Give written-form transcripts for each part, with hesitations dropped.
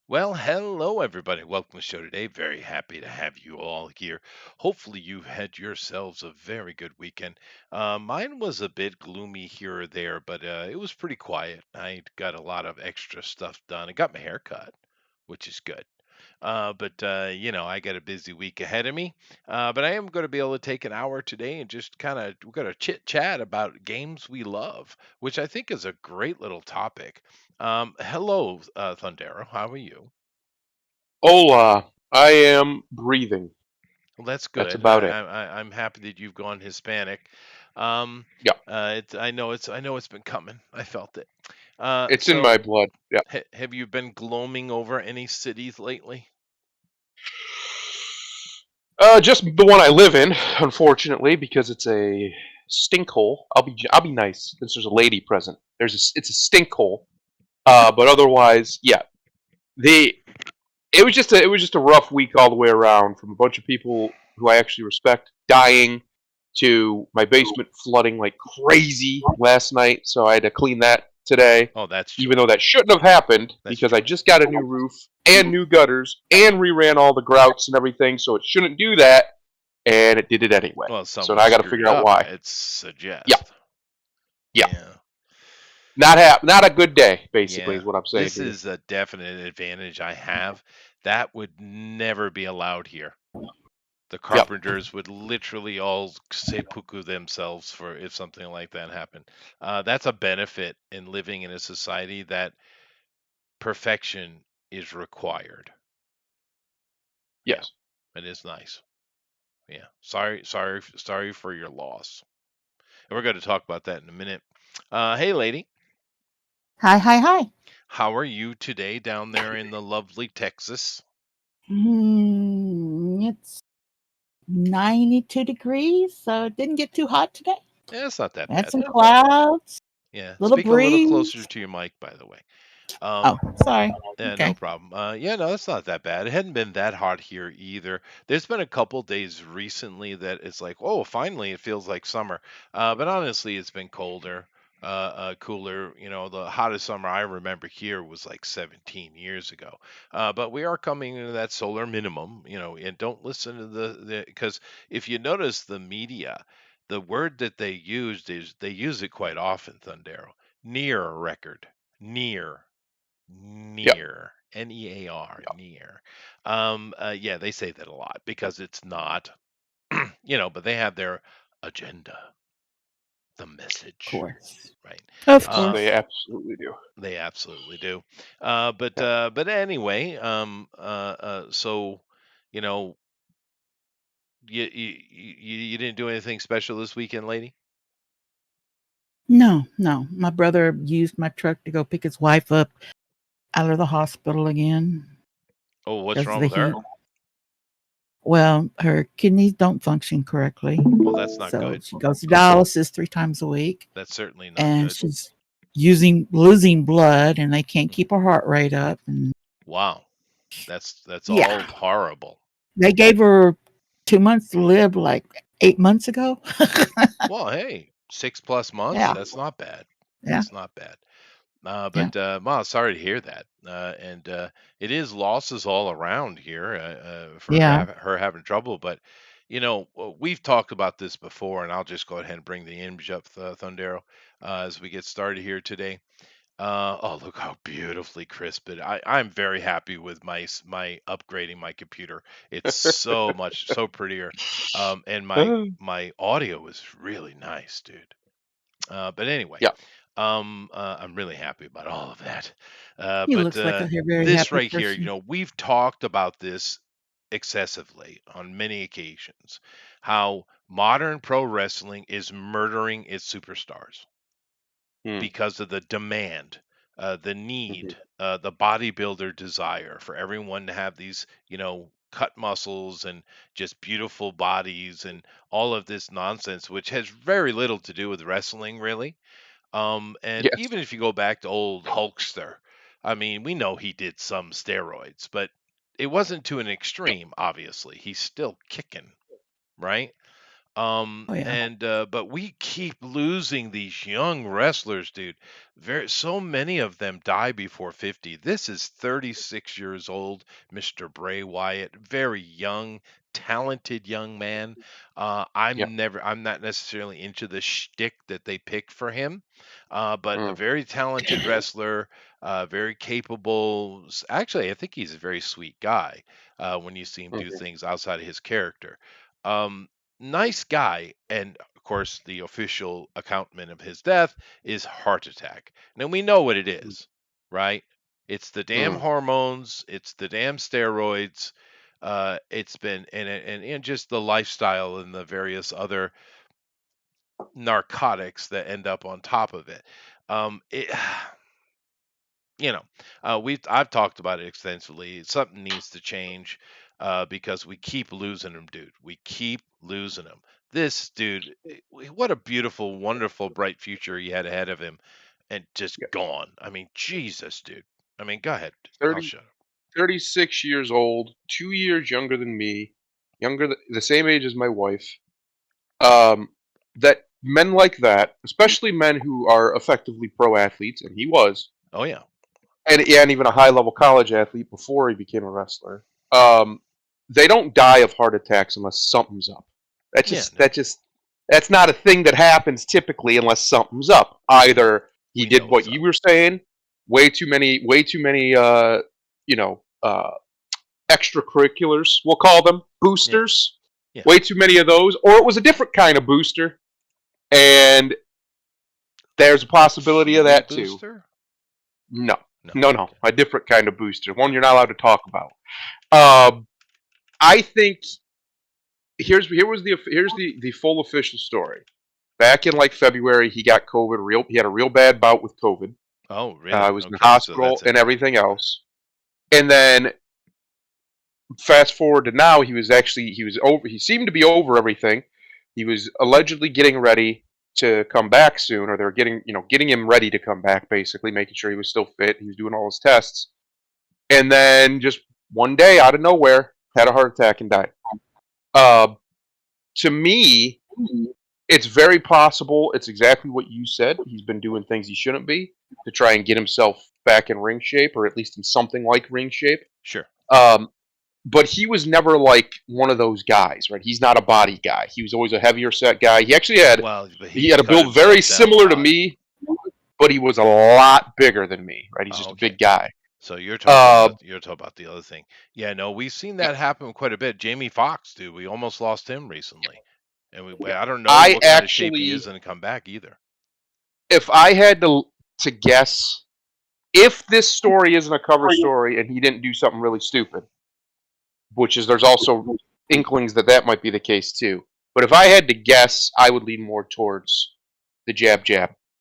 Well, hello everybody. Welcome to the show today. Very happy to have you all here. Hopefully, you had yourselves a very good weekend. Mine was a bit gloomy here or there, but it was pretty quiet. I got a lot of extra stuff done. I got my hair cut, which is good. But I got a busy week ahead of me. But I am going to be able to take an hour today and just kind of we're going to chit chat about games we love, which I think is a great little topic. Hello, Thundero. How are you? Hola, I am breathing. Well, that's That's good. about it. I'm happy that you've gone Hispanic. Um, Yeah, I know it's been coming. I felt it. it's in my So blood. Yeah. have you been gloaming over any cities lately? Just the one I live in, unfortunately, because it's a stink hole. I'll be nice since there's a lady present. It's a stink hole. But otherwise, yeah. The it was just a rough week all the way around, from a bunch of people who I actually respect dying to my basement flooding like crazy last night. So I had to clean that today, Oh, that's even though joy. that shouldn't have happened That's because I joy. just got a new roof and new gutters and reran all the grouts and everything. So it shouldn't do that, and it did it anyway. Well, So now someone I got to screwed figure out up, why. I'd Yeah, suggest. yeah. Yeah. Not a good day. Basically, Yeah. is what I'm saying This to you. is a definite advantage I have. That would never be allowed here. The Yep. carpenters would literally all seppuku themselves for if something like that happened. That's a benefit in living in a society that perfection is required. Yeah, Yes. it is nice. Yeah, sorry for your loss. And we're going to talk about that in a minute. Hey, lady, Hi, hi, hi. how are you today down there in the lovely Texas? It's 92 degrees, so it didn't get too hot today. Yeah, it's not that Had bad. some clouds, Yeah, little speak a little closer breeze. to your mic, by the way. Oh, Um, sorry. Yeah, no Okay. problem. Yeah, no, it's not that bad. It hadn't been that hot here either. There's been a couple days recently that it's like, oh, finally it feels like summer. But honestly, it's been colder, cooler. You know, the hottest summer I remember here was like 17 years ago. But we are coming into that solar minimum, and don't listen to the because if you notice the media, the word that they used is they use it quite often, Thundero. Near record. Near. Yep. Near, Near, near. Yeah, they say that a lot because it's not, but they have their agenda, the Of message, course. right? Of Yes, Uh, they course. absolutely do. they absolutely do. But anyway, so, you know, you didn't do anything special this weekend, lady? No, no. My brother used my truck to go pick his wife up out of the hospital again Oh, what's because of wrong the with heat. her? Well, her kidneys don't function correctly. Well, that's not So good. she goes to dialysis 3 times a week, That's certainly not and good. she's losing blood, and they can't keep her heart rate up. And Wow, that's yeah, all horrible. they gave her 2 months to live like 8 months ago. Well, hey, 6 plus months, Yeah, that's not bad. yeah, That's not bad. yeah, Wow, sorry to hear that. And it is losses all around here for yeah. her having trouble. But we've talked about this before, and I'll just go ahead and bring the image up, Thundero, as we get started here today. Oh, look how beautifully crisp it. I'm very happy with my upgrading my computer. It's so prettier, and my audio is really nice, dude. But anyway, Yeah. I'm really happy about all of that. He But looks like a very this happy right here, person. we've talked about this excessively on many occasions. How modern pro wrestling is murdering its superstars Mm. because of the demand, the Hmm. need, the bodybuilder desire for everyone to have these, cut muscles and just beautiful bodies and all of this nonsense, which has very little to do with wrestling, really. And Yes. even if you go back to old Hulkster, I mean, we know he did some steroids, but it wasn't to an extreme, obviously. He's still kicking, right? Oh yeah. And but we keep losing these young wrestlers, dude. So many of them die before 50. This is 36 years old, Mr. Bray Wyatt, very young, talented young man. Yeah. I'm not necessarily into the shtick that they picked for him, but a Mm, very talented wrestler, very capable. Actually, I think he's a very sweet guy when you see him do mhm, things outside of his character. Um, Nice guy, and of course the official accountment of his death is heart attack. Now we know what it mm, is, right? It's the damn mm. hormones, it's the damn steroids, it's been and just the lifestyle and the various other narcotics that end up on top of it. It you know, I've talked about it extensively. Something needs to change because we keep losing him, dude. We keep losing him. This dude, what a beautiful, wonderful, bright future he had ahead of him, and just Yeah. gone. I mean, Jesus, dude. I mean, go ahead. I'll 30, shut up. 36 years old, 2 years younger than me, the same age as my wife. Um, that men like that, especially men who are effectively pro athletes, and he was, Oh yeah, and even a high level college athlete before he became a wrestler. Um, they don't die of heart attacks unless something's up. That's yeah. just No, that just that's not a thing that happens typically unless something's up. Either he we did know what what's you up. were saying, way too many you know, extracurriculars, we'll call them Yeah, boosters, yeah. way too many of those, or it was a different kind of booster, and there's a The possibility of Kiwi that too. booster? No, No. no, Okay. a different kind of booster, one you're not allowed to talk about. Um, I think here's the full official story. Back in like February, he got COVID. He had a real bad bout with COVID. Oh, really? Was in the Okay. So hospital that's and it. everything Okay. else. And then fast forward to now, he was over. He seemed to be over everything. He was allegedly getting ready to come back soon, or they're getting him ready to come back, basically making sure he was still fit. He was doing all his tests, and then just one day out of nowhere, had a heart attack and died. Uh, to me, it's very possible. It's exactly what you said. He's been doing things he shouldn't be to try and get himself back in ring shape, or at least in something like ring shape. Sure. Um, but he was never like one of those guys, right? He's not a body guy. He was always a heavier set guy. He actually had Well, but he he's had a cut build very himself down a similar to lot. me, but he was a lot bigger than me, right? He's Oh, just a okay. big guy. So Uh, you're talking about the other thing. Yeah, no, we've seen that happen quite a bit. Jamie Foxx, dude, we almost lost him recently, and I don't know I what kind of shape he is actually, going to come back either. if I had to guess, if this story isn't a cover story and he didn't do something really stupid, which is there's also inklings that might be the case too. But if I had to guess, I would lean more towards the jab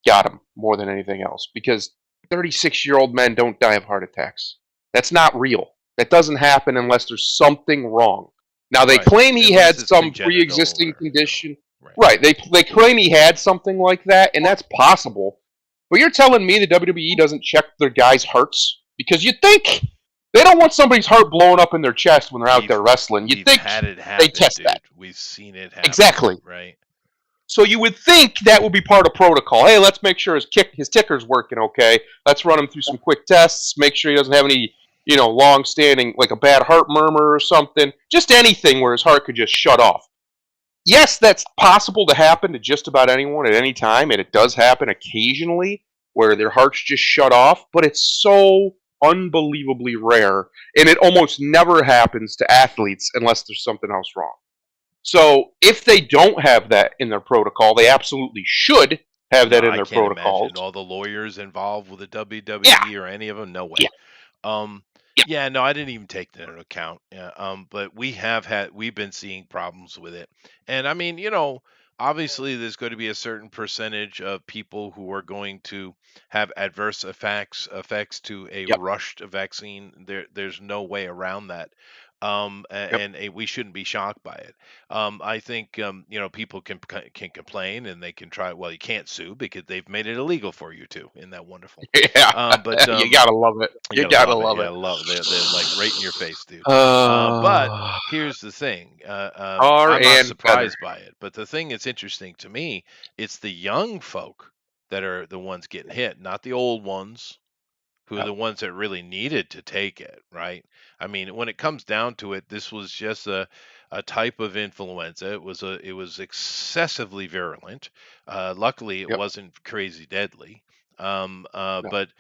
got him more than anything else because 36-year-old men don't die of heart attacks. That's not real. That doesn't happen unless there's something wrong. Now they Right, claim he unless had it's some congenital pre-existing or condition. right. Right. They claim he had something like that, and that's possible. But you're telling me the WWE doesn't check their guys' hearts? Because you think they don't want somebody's heart blowing up in their chest when they're out We've there wrestling. You we've think had it they happen, test that. dude. We've seen it happen, Exactly. right? So you would think that would be part of protocol. Hey, let's make sure his ticker's working okay. Let's run him through some quick tests. Make sure he doesn't have any, long standing like a bad heart murmur or something. Just anything where his heart could just shut off. Yes, that's possible to happen to just about anyone at any time, and it does happen occasionally where their hearts just shut off. But it's so unbelievably rare, and it almost never happens to athletes unless there's something else wrong. So if they don't have that in their protocol, they absolutely should have No, that in I their can't protocols. imagine all the lawyers involved with the Yeah, WWE or any of them. No way. yeah, Um, yeah, yeah, no, I didn't even take that into account. Yeah, but we've been seeing problems with it, and I mean, obviously there's going to be a certain percentage of people who are going to have adverse effects to a yep, rushed vaccine. There's no way around that. Yep. and we shouldn't be shocked by it. I think people can complain and they can try. Well, you can't sue because they've made it illegal for you to. Isn't that wonderful? Yeah. But You gotta love it. you You gotta gotta love it. love You it. gotta love it. They're like right in your face, dude. But Uh, here's the thing. tar I'm not and feather. surprised by it. But the thing that's interesting to me, it's the young folk that are the ones getting hit, not the old ones who are Yep. the ones that really needed to take it, right? I mean, when it comes down to it, this was just a type of influenza. It was excessively virulent. Luckily, it Yep. wasn't crazy deadly. No. But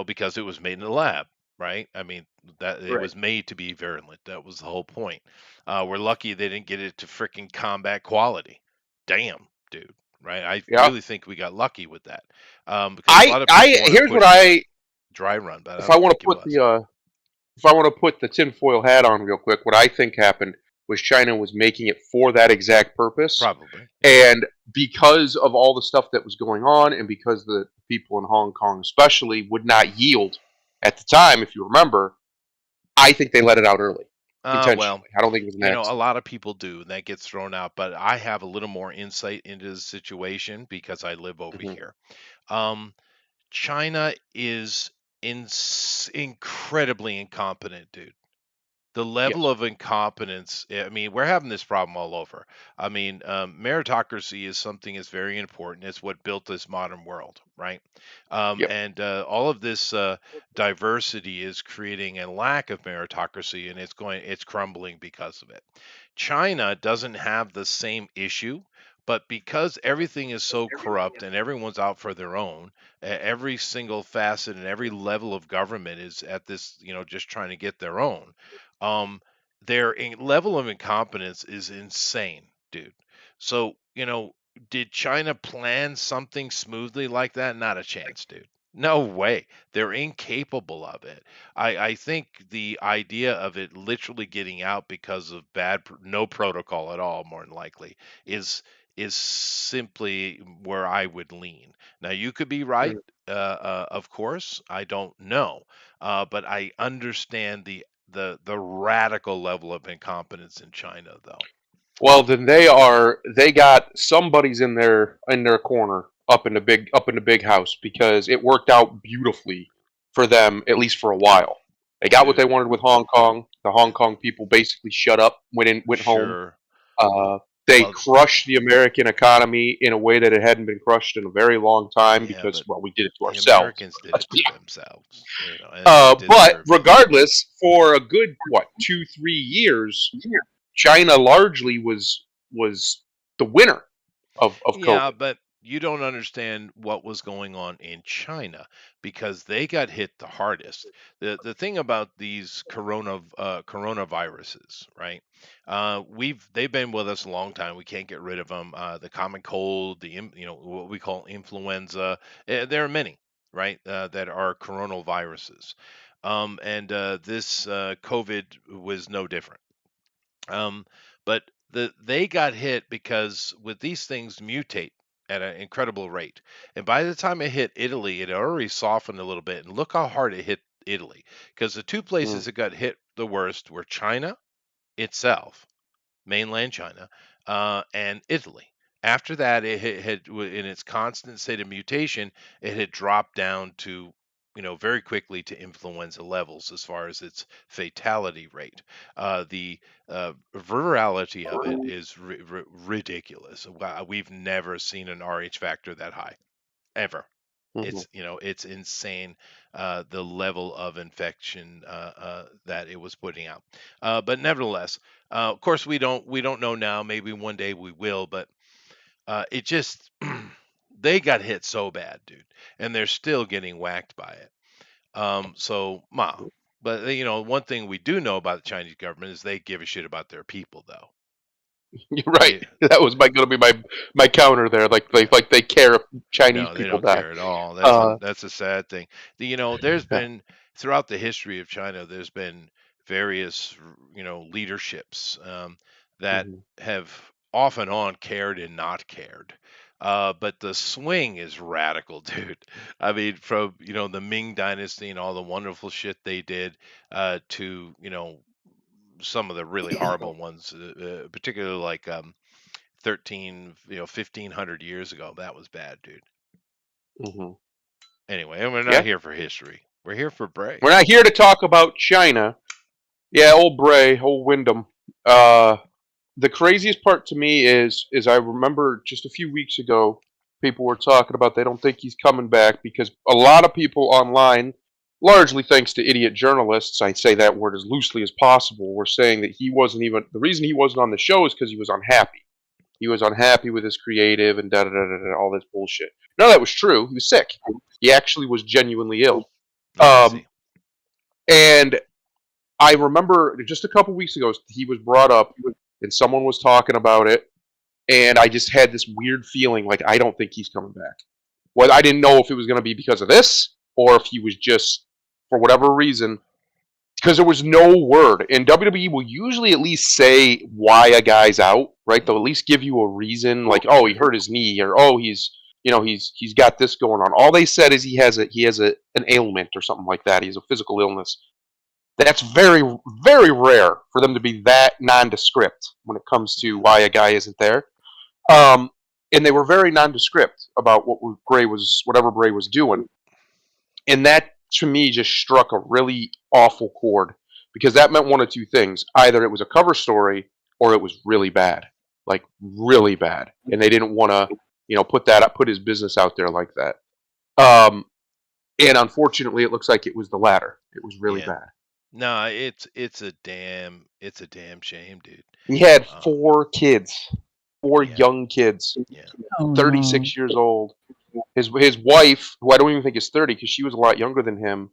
because it was made in the lab, right? I mean, that it Right. was made to be virulent. That was the whole point. We're lucky they didn't get it to freaking combat quality. Damn, dude. Right? I Yeah. really think we got lucky with that, because a lot of I people want to here's what push the I dry run, but I if I don't want to think it put was. the if I want to put the tinfoil hat on real quick, what I think happened was China was making it for that exact purpose, Probably, yeah. and because of all the stuff that was going on, and because the people in Hong Kong especially would not yield at the time, if you remember, I think they let it out early Well, intentionally. I don't think it was an a accident. lot of people do, and that gets thrown out. But I have a little more insight into the situation because I live over Hmm. here. Um, China is incredibly incompetent, dude. The level Yes. of incompetence, I mean, we're having this problem all over. I mean, meritocracy is something that's very important. It's what built this modern world, right? Yep. And all of this diversity is creating a lack of meritocracy, and it's crumbling because of it. China doesn't have the same issue, but because everything is so corrupt and everyone's out for their own, every single facet and every level of government is at this, just trying to get their own. um, level of incompetence is insane, dude. So, did China plan something smoothly like that? Not a chance, dude. No way. They're incapable of it. I think the idea of it literally getting out because of no protocol at all, more than likely, is simply where I would lean. Now, you could be right. Mhm. Of course, I don't know, but I understand the radical level of incompetence in China, though. Well, then they got somebody's in their corner up in the big house because it worked out beautifully for them at least for a while. They got what they Dude, wanted with Hong Kong. The Hong Kong people basically shut up, went home. sure. Uh, they Well, crushed the American economy in a way that it hadn't been crushed in a very long time yeah, because but well, we did it to the ourselves. Americans did Let's it to be themselves, and they but deserve it. regardless, for a good what 2 3 years, China largely was the winner of Yeah, COVID. but you don't understand what was going on in China because they got hit the hardest. The thing about these coronaviruses, right? They've been with us a long time. We can't get rid of them. The common cold, what we call influenza. There are many, right? That are coronal viruses. And this COVID was no different. Um, but they got hit because with these things mutate at an incredible rate. And by the time it hit Italy, it already softened a little bit. And look how hard it hit Italy. Because the two Mm. places that got hit the worst were China itself, mainland China, and Italy. After that, in its constant state of mutation, it had dropped down to, very quickly to influenza levels as far as its fatality rate. The virality of it is ridiculous. We've never seen an RH factor that high, ever. Mhm. It's insane, the level of infection that it was putting out. But nevertheless, of course, we don't know now. Maybe one day we will, but it just they got hit so bad, dude, and they're still getting whacked by it. So, but one thing we do know about the Chinese government is they give a shit about their people, though. You're right. They That was going to be my counter there. Like they care if Chinese No, they people don't die. care at all. Uh, That's a sad thing. There's yeah. been throughout the history of China, there's been various, leaderships that Mhm. have off and on cared and not cared. But the swing is radical, dude. I mean, from the Ming Dynasty and all the wonderful shit they did, to some of the really horrible ones, particularly like 13, 1500 years ago. That was bad, dude. Hmm. Anyway, and we're not Yeah, here for history. We're here for Bray. we're not here to talk about China. Yeah, old Bray, old Wyndham. The craziest part to me is I remember just a few weeks ago, people were talking about they don't think he's coming back because a lot of people online, largely thanks to idiot journalists, I say that word as loosely as possible, were saying that he wasn't even the reason he wasn't on the show is because he was unhappy. He was unhappy with his creative and da da da da da, all this bullshit. None of that was true. He was sick. He actually was genuinely ill. Oh, I Um, see. and I remember just a couple weeks ago he was brought up and someone was talking about it, and I just had this weird feeling like I don't think he's coming back. Well, I didn't know if it was going to be because of this or if he was just for whatever reason because there was no word. And WWE will usually at least say why a guy's out, right? They'll at least give you a reason, like oh he hurt his knee or oh he's got this going on. All they said is he has an ailment or something like that. He has a physical illness. That's very, very rare for them to be that nondescript when it comes to why a guy isn't there. Um, and they were very nondescript about whatever Bray was doing, and that to me just struck a really awful chord because that meant one of two things: either it was a cover story or it was really bad, like really bad, and they didn't want to, put his business out there like that. Um, and unfortunately, it looks like it was the latter. It was really Yeah. bad. No, it's a damn shame, dude. He had Um, 4 kids, four yeah, young kids, yeah, Oh no. 36 years old. His wife, who I don't even think is 30 because she was a lot younger than him,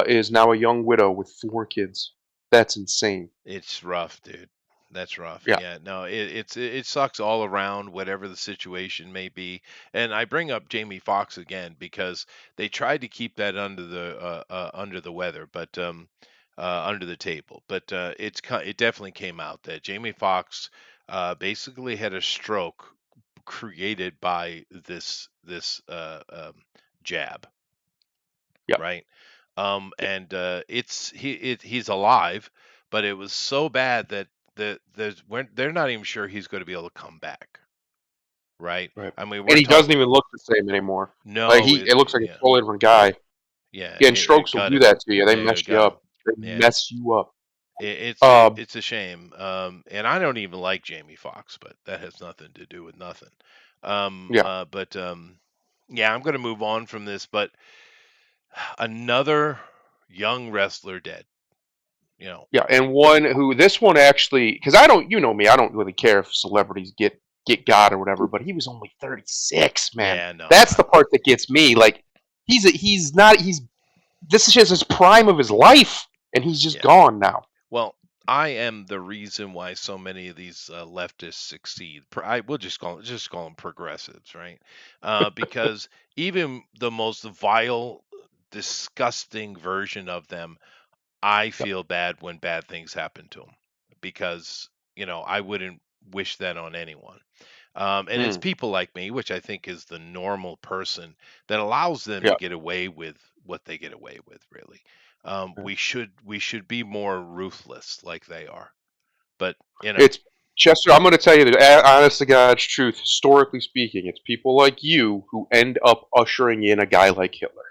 is now a young widow with 4 kids. That's insane. it's rough, dude. That's rough. Yeah, Yeah, no, it sucks all around, whatever the situation may be. And I bring up Jamie Foxx again because they tried to keep that under the weather, but under the table. But it definitely came out that Jamie Foxx basically had a stroke created by this jab, yeah. right? And he's alive, but it was so bad that they're not even sure he's going to be able to come back, right? Right. I mean, And we're he doesn't talking. even look the same anymore. Like No, it looks like a yeah, totally different guy. yeah, Yeah, and it strokes will got do him. that to you. They Yeah, mess it you got him. up. They Yeah, mess you up. Um, it's a shame. And I don't even like Jamie Foxx, but that has nothing to do with nothing. yeah, But yeah, I'm going to move on from this. But another young wrestler dead. You know, yeah. And one who this one actually, because I don't, you know me, I don't really care if celebrities get got or whatever. But he was only 36, man. yeah, no, That's the part that gets me. Like he's not he's this is just his prime of his life, and he's just yeah. gone now. Well, I am the reason why so many of these leftists succeed. I will just call them progressives, right? Because even the most vile, disgusting version of them, I Yep. feel bad when bad things happen to them because I wouldn't wish that on anyone. And it's Mm, people like me, which I think is the normal person, that allows them to yeah. get away with what they get away with. Really, Yeah. we should be more ruthless like they are. But It's Chester. I'm going to tell you the honest to God's truth. Historically speaking, it's people like you who end up ushering in a guy like Hitler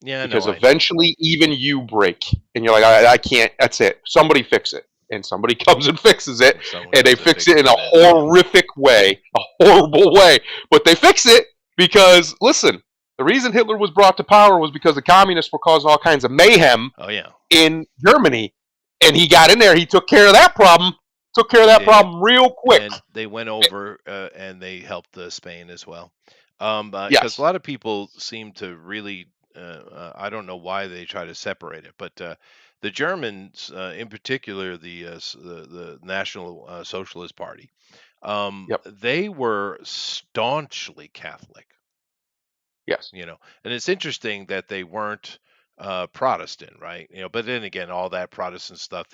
yeah, no, because I know. eventually even you break, and you're like, I can't. That's it. Somebody fix it, and somebody comes and fixes it, Someone and they comes and fix it fixes in a it. horrific way, a horrible way. But they fix it because listen, the reason Hitler was brought to power was because the communists were causing all kinds of mayhem Oh yeah, in Germany, and he got in there. He took care of that problem. Took care of he that did, problem real quick. and they went over and they helped Spain as well. Because a Yes. lot of people seem to really, I don't know why they try to separate it, but the Germans, in particular, the National Socialist Party, Yep. they were staunchly Catholic. Yes. And it's interesting that they weren't Protestant, right? But then again, all that Protestant stuff,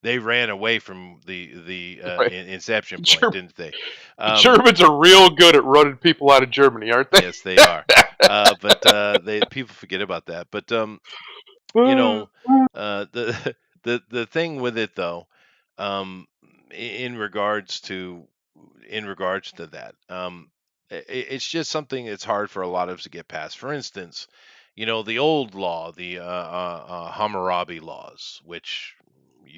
they ran away from the Right. inception point, Germ- didn't they? the Um, Germans are real good at running people out of Germany, aren't they? yes, they are. But they people forget about that. But you know, the the thing with it though. um, in regards to that. It's just something that's hard for a lot of us to get past. For instance, the old law, the Hammurabi laws, which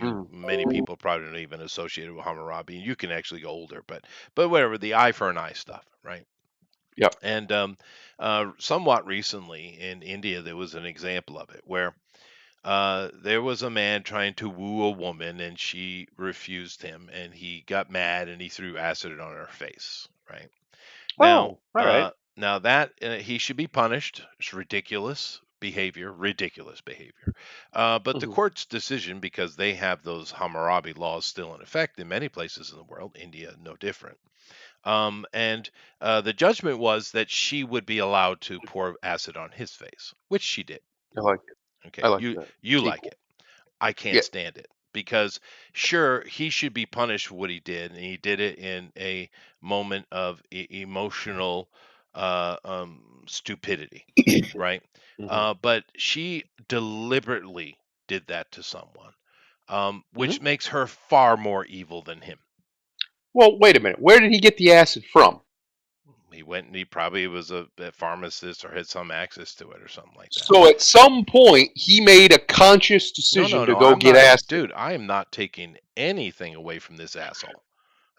Mm. many people probably don't even associate with Hammurabi. You can actually go older, but whatever, the eye for an eye stuff, right? Yep. And somewhat recently in India, there was an example of it where there was a man trying to woo a woman and she refused him, and he got mad and he threw acid on her face, right? Now, Oh, all right. now that he should be punished. It's ridiculous behavior. But the Hmm. court's decision, because they have those Hammurabi laws still in effect in many places in the world, India no different. And the judgment was that she would be allowed to pour acid on his face, which she did. I like it. I Okay, like you that. like Equal. it. I Yeah. can't stand it because sure, he should be punished for what he did, and he did it in a moment of emotional stupidity, right? Hmm. But she deliberately did that to someone, Hmm. which makes her far more evil than him. Well, wait a minute. Where did he get the acid from? He went and he probably was a pharmacist or had some access to it or something like that. So at some point, he made a conscious No, no, decision to no. go I'm get not, acid. dude. I am not taking anything away from this asshole.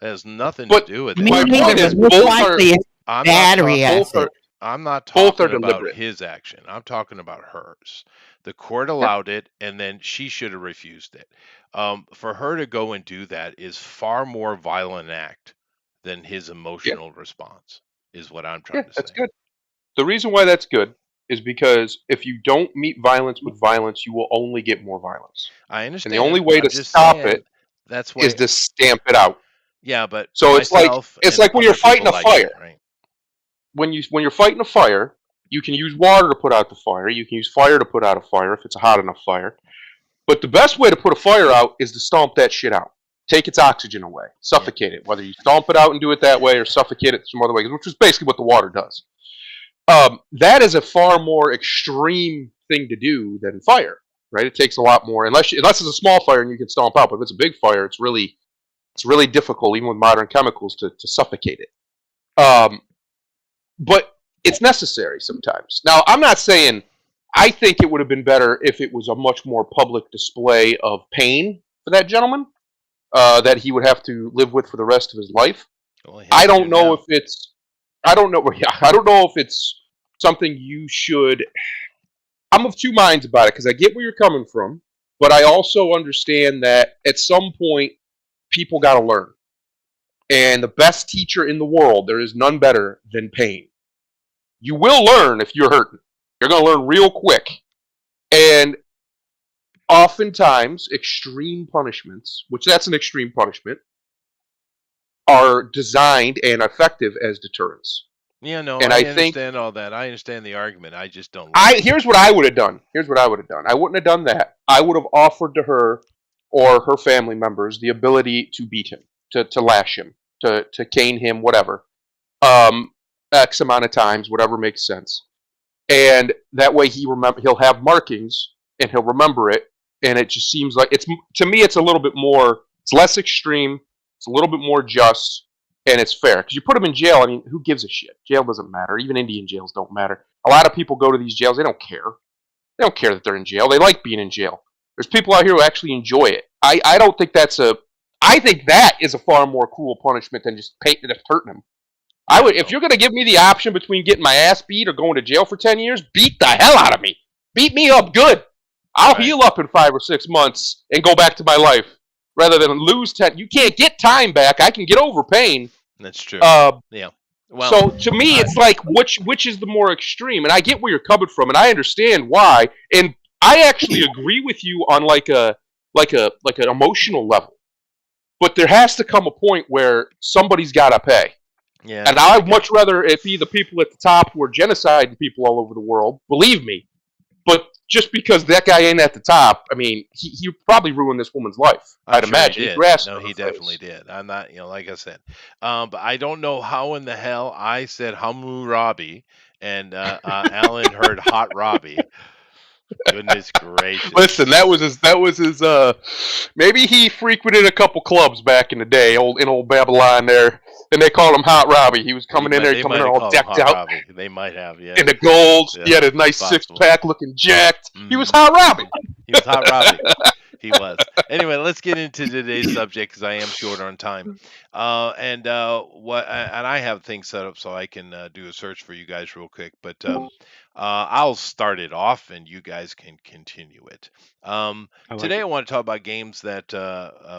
It has nothing to But do with To me, my anything. point the is, most likely is I'm not battery talking. both acid. are I'm not both are talking about deliberate. his action. I'm talking about hers. The court Yeah. allowed it, and then she should have refused it. For her to go and do that is far more violent act than his Yeah. emotional response. Is what I'm Yeah. trying to That's say. good. The reason why that's good is because if you don't meet violence with violence, you will only get more violence. I And the only understand. way I'm to just stop it saying that's is why. to stamp it out. Yeah, but So myself it's and like when you're other fighting people a like fire. it, right? When you're fighting a fire, you can use water to put out the fire. You can use fire to put out a fire if it's a hot enough fire. But the best way to put a fire out is to stomp that shit out. Take its oxygen away. Yeah. Suffocate it. Whether you stomp it out and do it that way or suffocate it some other way, which is basically what the water does. That is a far more extreme thing to do than fire, right? It takes a lot more, unless it's a small fire and you can stomp out. But if it's a big fire, it's really difficult, even with modern chemicals, to suffocate it. But it's necessary sometimes. Now, I'm not saying I think it would have been better if it was a much more public display of pain for that gentleman that he would have to live with for the rest of his life. Well, he I has to don't know if now. it's I don't know. Yeah, I don't know if it's something you should. I'm of two minds about it because I get where you're coming from, but I also understand that at some point people got to learn. And the best teacher in the world, there is none better than pain. You will learn if you're hurting. You're going to learn real quick. And oftentimes, extreme punishments, which that's an extreme punishment, are designed and effective as deterrence. Yeah, no, And I I think understand all that. I understand the argument. I just don't like it. here's what I would have done. Here's what I would have done. I wouldn't have done that. I would have offered to her or her family members the ability to beat him, to lash him, to cane him, whatever, um, X amount of times, whatever makes sense. And that way he'll have markings and he'll remember it. And it just seems like to me it's a little bit more. It's less extreme. It's a little bit more just, and it's fair because you put them in jail. I mean, who gives a shit? Jail doesn't matter. Even Indian jails don't matter. A lot of people go to these jails. They don't care. They don't care that they're in jail. They like being in jail. There's people out here who actually enjoy it. I don't think that's a. I think that is a far more cruel punishment than just hurting him. I Yeah, would, if no, you're going to give me the option between getting my ass beat or going to jail for 10 years, beat the hell out of me. Beat me up good. I'll right. heal up in 5 or 6 months and go back to my life rather than lose 10. You can't get time back. I can get over pain. That's true. Uh, Yeah. Well, so to me, it's like which is the more extreme, and I get where you're coming from, and I understand why, and I actually agree with you on like an emotional level. But there has to come a point where somebody's got to pay. yeah, And I'd much rather it be the people at the top who are genociding people all over the world, believe me. But just because that guy ain't at the top, I mean, he probably ruined this woman's life. I'm I'd sure he imagine. He did. grasped No, her he face. definitely did. I'm not, like I said, but I don't know how in the hell I said Hammurabi and Alan heard Hot Robbie. Goodness gracious. Listen, that was his. Maybe he frequented a couple clubs back in the day, old Babylon there, and they called him Hot Robbie. He was coming in there, They coming might in have all called him decked Hot out Robbie. They might have, in yeah. the golds. He had Yeah, a it's nice six possible. pack, looking jacked. He was Hmm. Hot Robbie. He was Hot Robbie. He was. Anyway, let's get into today's subject because I am short on time. And I have things set up so I can do a search for you guys real quick. But I'll start it off and you guys can continue it. I like Today it. I want to talk about games that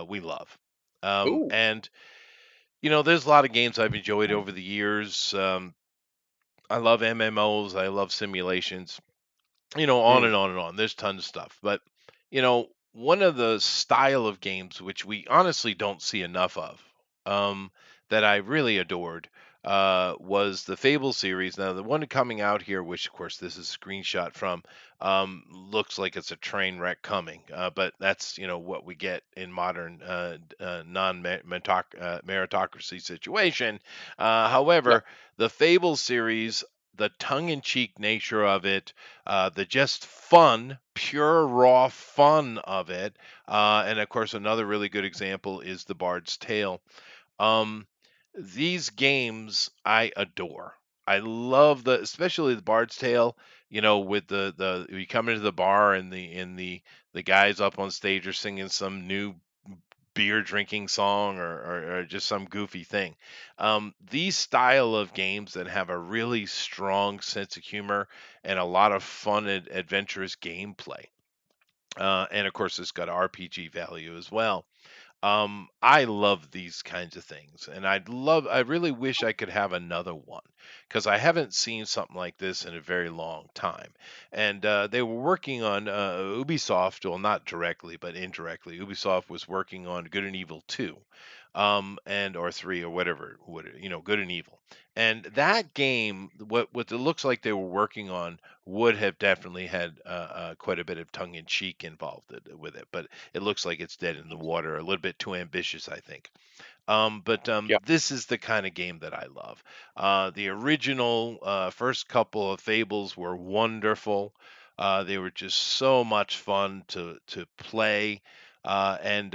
we love. Ooh, And there's a lot of games I've enjoyed over the years. I love MMOs. I love simulations. On mm, and on and on. There's tons of stuff. But, one of the style of games which we honestly don't see enough of, um, that I really adored, was the Fable series. Now, the one coming out here, which of course this is a screenshot from, looks like it's a train wreck coming. But that's what we get in modern non-meritocracy situation. yeah, However, the Fable series, the tongue-in-cheek nature of it, the just fun, pure raw fun of it. And of course, another really good example is The Bard's Tale. Um, these games I adore. I love especially The Bard's Tale. With the you come into the bar and the guys up on stage are singing some new beer drinking song or just some goofy thing. These style of games that have a really strong sense of humor and a lot of fun and adventurous gameplay. And of course, it's got RPG value as well. I love these kinds of things, and I really wish I could have another one because I haven't seen something like this in a very long time. And they were working on Ubisoft, well, not directly, but indirectly. Ubisoft was working on Good and Evil 2, and or 3 or whatever, Good and Evil. And that game, what it looks like they were working on, would have definitely had quite a bit of tongue in cheek involved with it, but it looks like it's dead in the water. A little bit too ambitious, I think. But yeah. this is the kind of game that I love. The original first couple of Fables were wonderful. They were just so much fun to play. And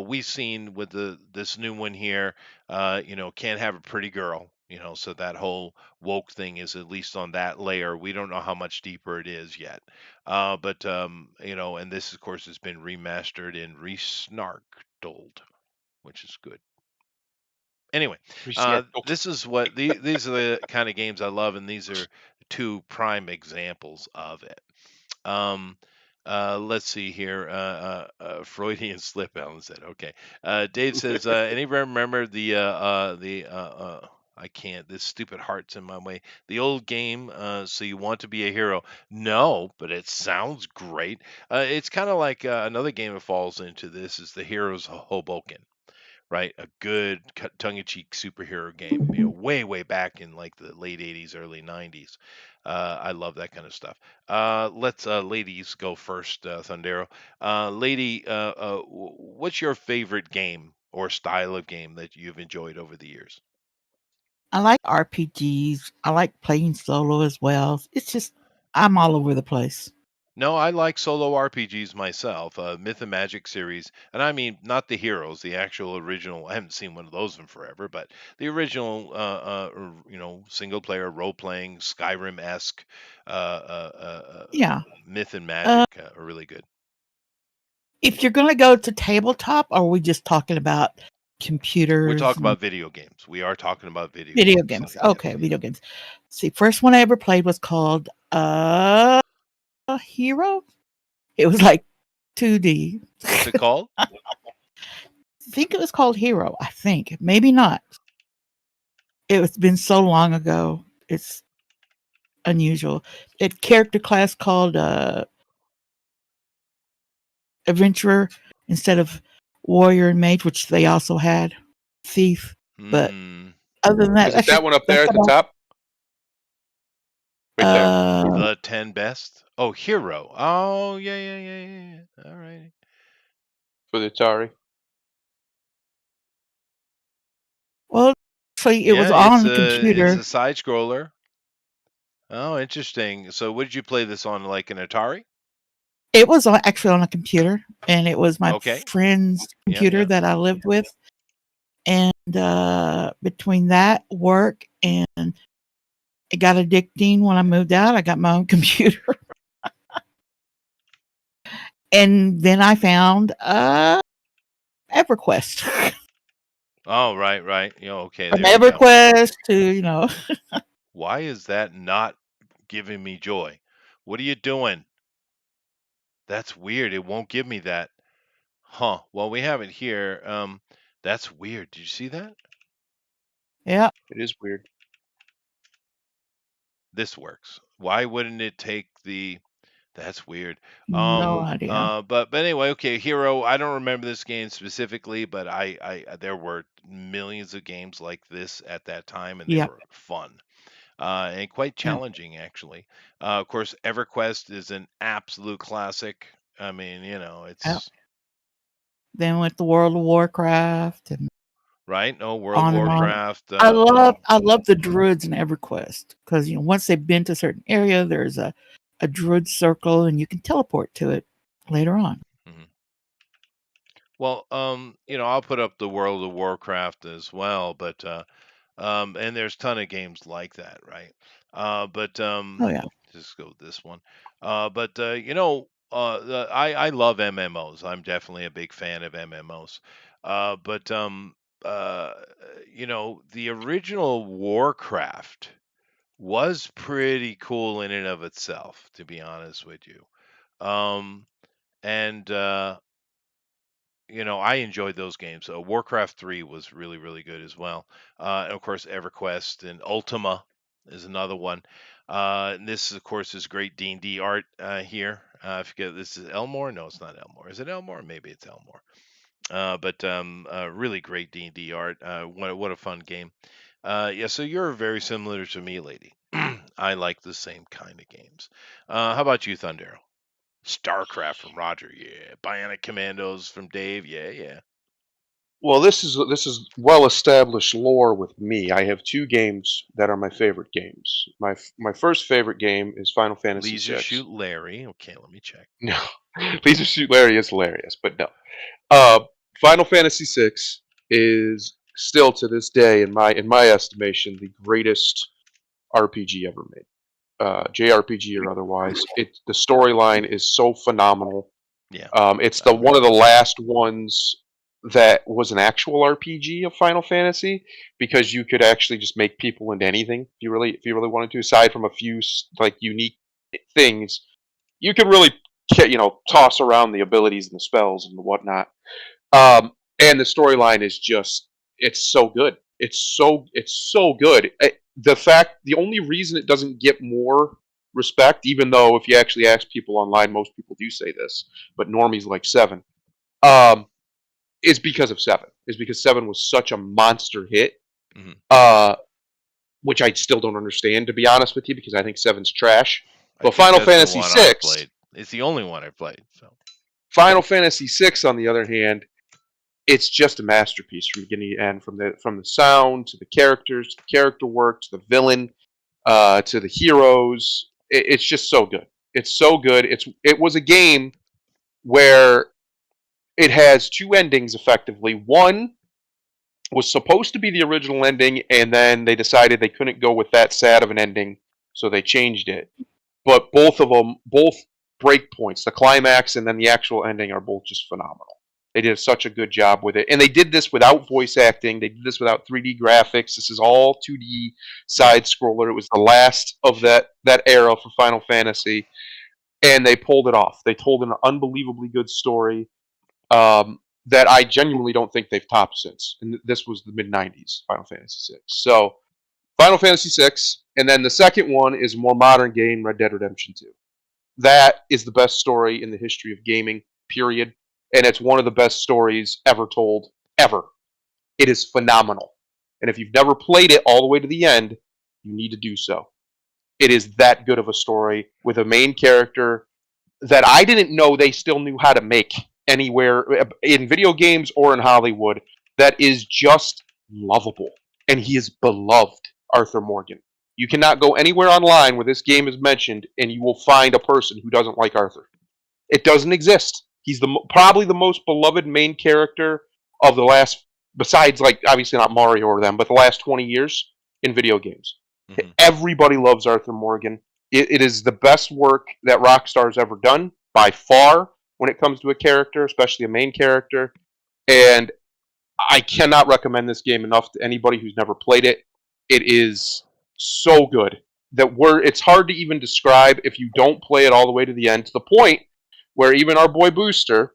we've seen with this new one here, can't have a pretty girl. So that whole woke thing is at least on that layer. We don't know how much deeper it is yet. But and this of course has been remastered and resnarked, which is good. Anyway, Resnarked. this is what these are the kind of games I love, and these are two prime examples of it. Um, let's see here. Freudian slip, Alan said. Okay. Dave says, anybody remember I can't. This stupid heart's in my way. The old game, So You Want to Be a Hero. No, but it sounds great. It's kind of like another game that falls into this is the Heroes of Hoboken, right? A good tongue-in-cheek superhero game, way, way back in like the late 80s, early 90s. I love that kind of stuff. Let's ladies go first, Thundero. Lady, what's your favorite game or style of game that you've enjoyed over the years? I like RPGs. I like playing solo as well. It's just I'm all over the place. No, I like solo RPGs myself, Myth and Magic series, and I mean not the Heroes, the actual original. I haven't seen one of those in forever, but the original, single player role playing Skyrim esque Yeah. Myth and Uh, Magic are really good. if you're gonna go to tabletop, are we just talking about We computers talk and about video games. We are talking about video video games. games? Yes. Okay, video games. See, first one I ever played was called Hero. It was like 2D. What's it called? I think it was called Hero. I think maybe not. It's been so long ago. It's unusual. It character class called Adventurer instead of Warrior and Mage, which they also had Thief. But Hmm. other than that, Is it that one up there that's at the about. top? Right there. The 10 best. Oh, Hero. Oh, yeah, yeah, yeah, yeah, yeah. All right. For the Atari. Well, actually, it was Yeah, on the it's computer. a side scroller. Oh, interesting. So, what did you play this on, like an Atari? It was actually on a computer, and it was my Okay. friend's Yeah, computer yeah. that I lived with. And between that, work, and it got addicting when I moved out, I got my own computer. And then I found EverQuest. Oh, right, right. Yeah, okay, From there you go. EverQuest to. Why is that not giving me joy? What are you doing? That's weird. It won't give me that. Huh. Well, we have it here. That's weird. Did you see that? Yeah, It is weird. This works. Why wouldn't it take the That's weird. no idea. But anyway, okay, Hero. I don't remember this game specifically, but I there were millions of games like this at that time, and they Yep. were fun. And quite Yeah. challenging actually. Of course, EverQuest is an absolute classic. I mean, Yep. it's Then with the World of Warcraft and right. No, World of on and on. Warcraft. I love the druids in EverQuest because once they've been to a certain area, there's a druid circle, and you can teleport to it later on. Mhm. Well, I'll put up the World of Warcraft as well, but and there's a ton of games like that, right? But Oh yeah, just go with this one. But I love MMOs. I'm definitely a big fan of MMOs. But uh, the original Warcraft was pretty cool in and of itself, to be honest with you. And I enjoyed those games. Warcraft 3 was really, really good as well. And of course, EverQuest and Ultima is another one. And this, of course, is great D&D art here. I forget, this is Elmore? No, it's not Elmore. Is it Elmore? Maybe it's Elmore. But really great D&D art. What a fun game. Yeah, so you're very similar to me, lady. I like the same kind of games. How about you, Thundero? StarCraft from Roger, yeah. Bionic Commandos from Dave, yeah, yeah. Well, this is well established lore with me. I have two games that are my favorite games. My first favorite game is Final Fantasy Leisure VI. Shoot Larry. Okay, let me check. No, Laser Shoot Larry is hilarious, but no. Uh, Final Fantasy VI is still to this day, in my estimation, the greatest RPG ever made. JRPG or otherwise, the storyline is so phenomenal. Yeah, It's I the agree. one of the last ones that was an actual RPG of Final Fantasy because you could actually just make people into anything if you really wanted to. Aside from a few like unique things, you could really toss around the abilities and the spells and whatnot. And the storyline is just it's so good. It's so good. The only reason it doesn't get more respect, even though if you actually ask people online, most people do say this, but normies like Seven, um, is because of Seven. Is because Seven was such a monster hit, Hmm. uh, which I still don't understand to be honest with you, because I think Seven's trash. I But think Final that's the Fantasy one I've VI, played. It's the only one I've played. So Final Fantasy VI, on the other hand, it's just a masterpiece from beginning to end, from the sound to the characters, to the character work, to the villain, to the heroes. It's just so good. It's so good. It was a game where it has two endings effectively. One was supposed to be the original ending, and then they decided they couldn't go with that sad of an ending, so they changed it. But both of them, both breakpoints, the climax and then the actual ending, are both just phenomenal. They did such a good job with it, and they did this without voice acting. They did this without 3D graphics. This is all 2D yeah, side scroller. It was the last of that era for Final Fantasy, and they pulled it off. They told an unbelievably good story that I genuinely don't think they've topped since. And this was the mid '90s, Final Fantasy VI. So Final Fantasy VI, and then the second one is a more modern game, Red Dead Redemption 2. That is the best story in the history of gaming, period. And it's one of the best stories ever told, ever. It is phenomenal. And if you've never played it all the way to the end, you need to do so. It is that good of a story with a main character that I didn't know they still knew how to make anywhere in video games or in Hollywood, that is just lovable. And he is beloved, Arthur Morgan. You cannot go anywhere online where this game is mentioned and you will find a person who doesn't like Arthur. It doesn't exist. He's probably the most beloved main character of the last, besides like obviously not Mario or them, but the last 20 years in video games. Hmm. Everybody loves Arthur Morgan. It is the best work that Rockstar's ever done by far when it comes to a character, especially a main character. And I cannot recommend this game enough to anybody who's never played it. It is so good that it's hard to even describe if you don't play it all the way to the end, to the point where even our boy Booster,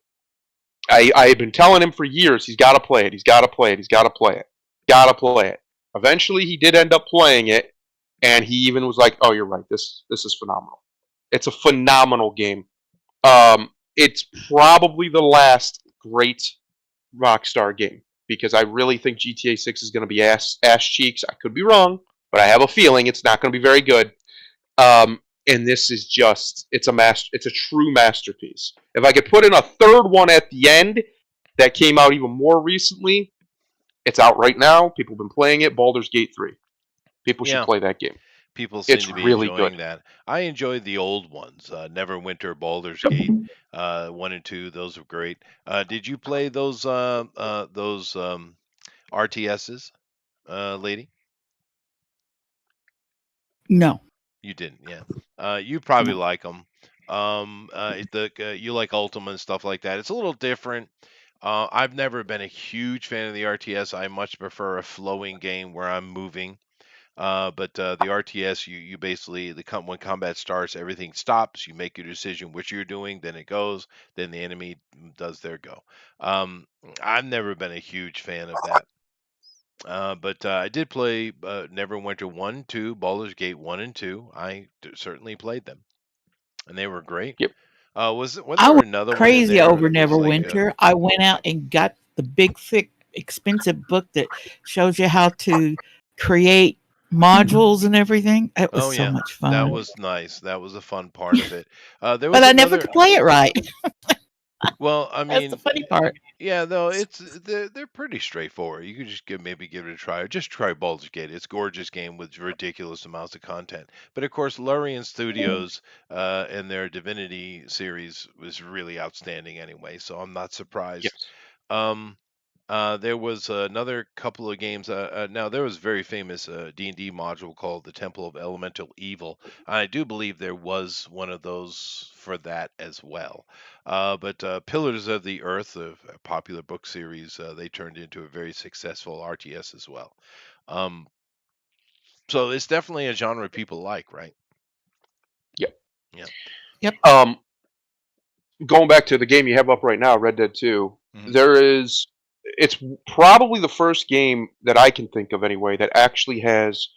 I had been telling him for years, he's got to play it, he's got to play it, he's got to play it, got to play it. Eventually, he did end up playing it, and he even was like, "Oh, you're right. This is phenomenal. It's a phenomenal game. It's probably the last great Rockstar game, because I really think GTA 6 is going to be ass cheeks. I could be wrong, but I have a feeling it's not going to be very good. And this is it's a true masterpiece. If I could put in a third one at the end that came out even more recently, it's out right now. People have been playing it. Baldur's Gate 3. People should Yeah, play that game. people seem It's to be really enjoying good. that. I enjoyed the old ones, Neverwinter, Baldur's Gate, 1 and 2. Those were great. Did you play those RTSs, lady? No. You didn't, yeah. You probably like them. You like Ultima and stuff like that. It's a little different. I've never been a huge fan of the RTS. I much prefer a flowing game where I'm moving. But the RTS, you basically when combat starts, everything stops. You make your decision which you're doing, then it goes, then the enemy does their go. I've never been a huge fan of that. But I did play Neverwinter 1, 2, Baldur's Gate 1 and 2. I certainly played them, and they were great. Yep. Wasn't I there went another one in crazy there? over It was like Neverwinter. I went out and got the big, thick, expensive book that shows you how to create modules and everything. It was oh so yeah, much that fun. was nice. That was a fun part of it. There But was I never another. could play it right. Well, I That's the mean, funny part. yeah, no, they're pretty straightforward. You could just maybe give it a try, or just try Baldur's Gate. It's a gorgeous game with ridiculous amounts of content. But of course, Larian Studios and their Divinity series was really outstanding anyway. So I'm not surprised. Yes. Um, there was another couple of games. Now there was a very famous D&D module called the Temple of Elemental Evil. I do believe there was one of those for that as well. But Pillars of the Earth, a popular book series, they turned into a very successful RTS as well. So it's definitely a genre people like, right? Yep. Yeah. Yep. Going back to the game you have up right now, Red Dead 2, Mhm. it's probably the first game that I can think of anyway that actually has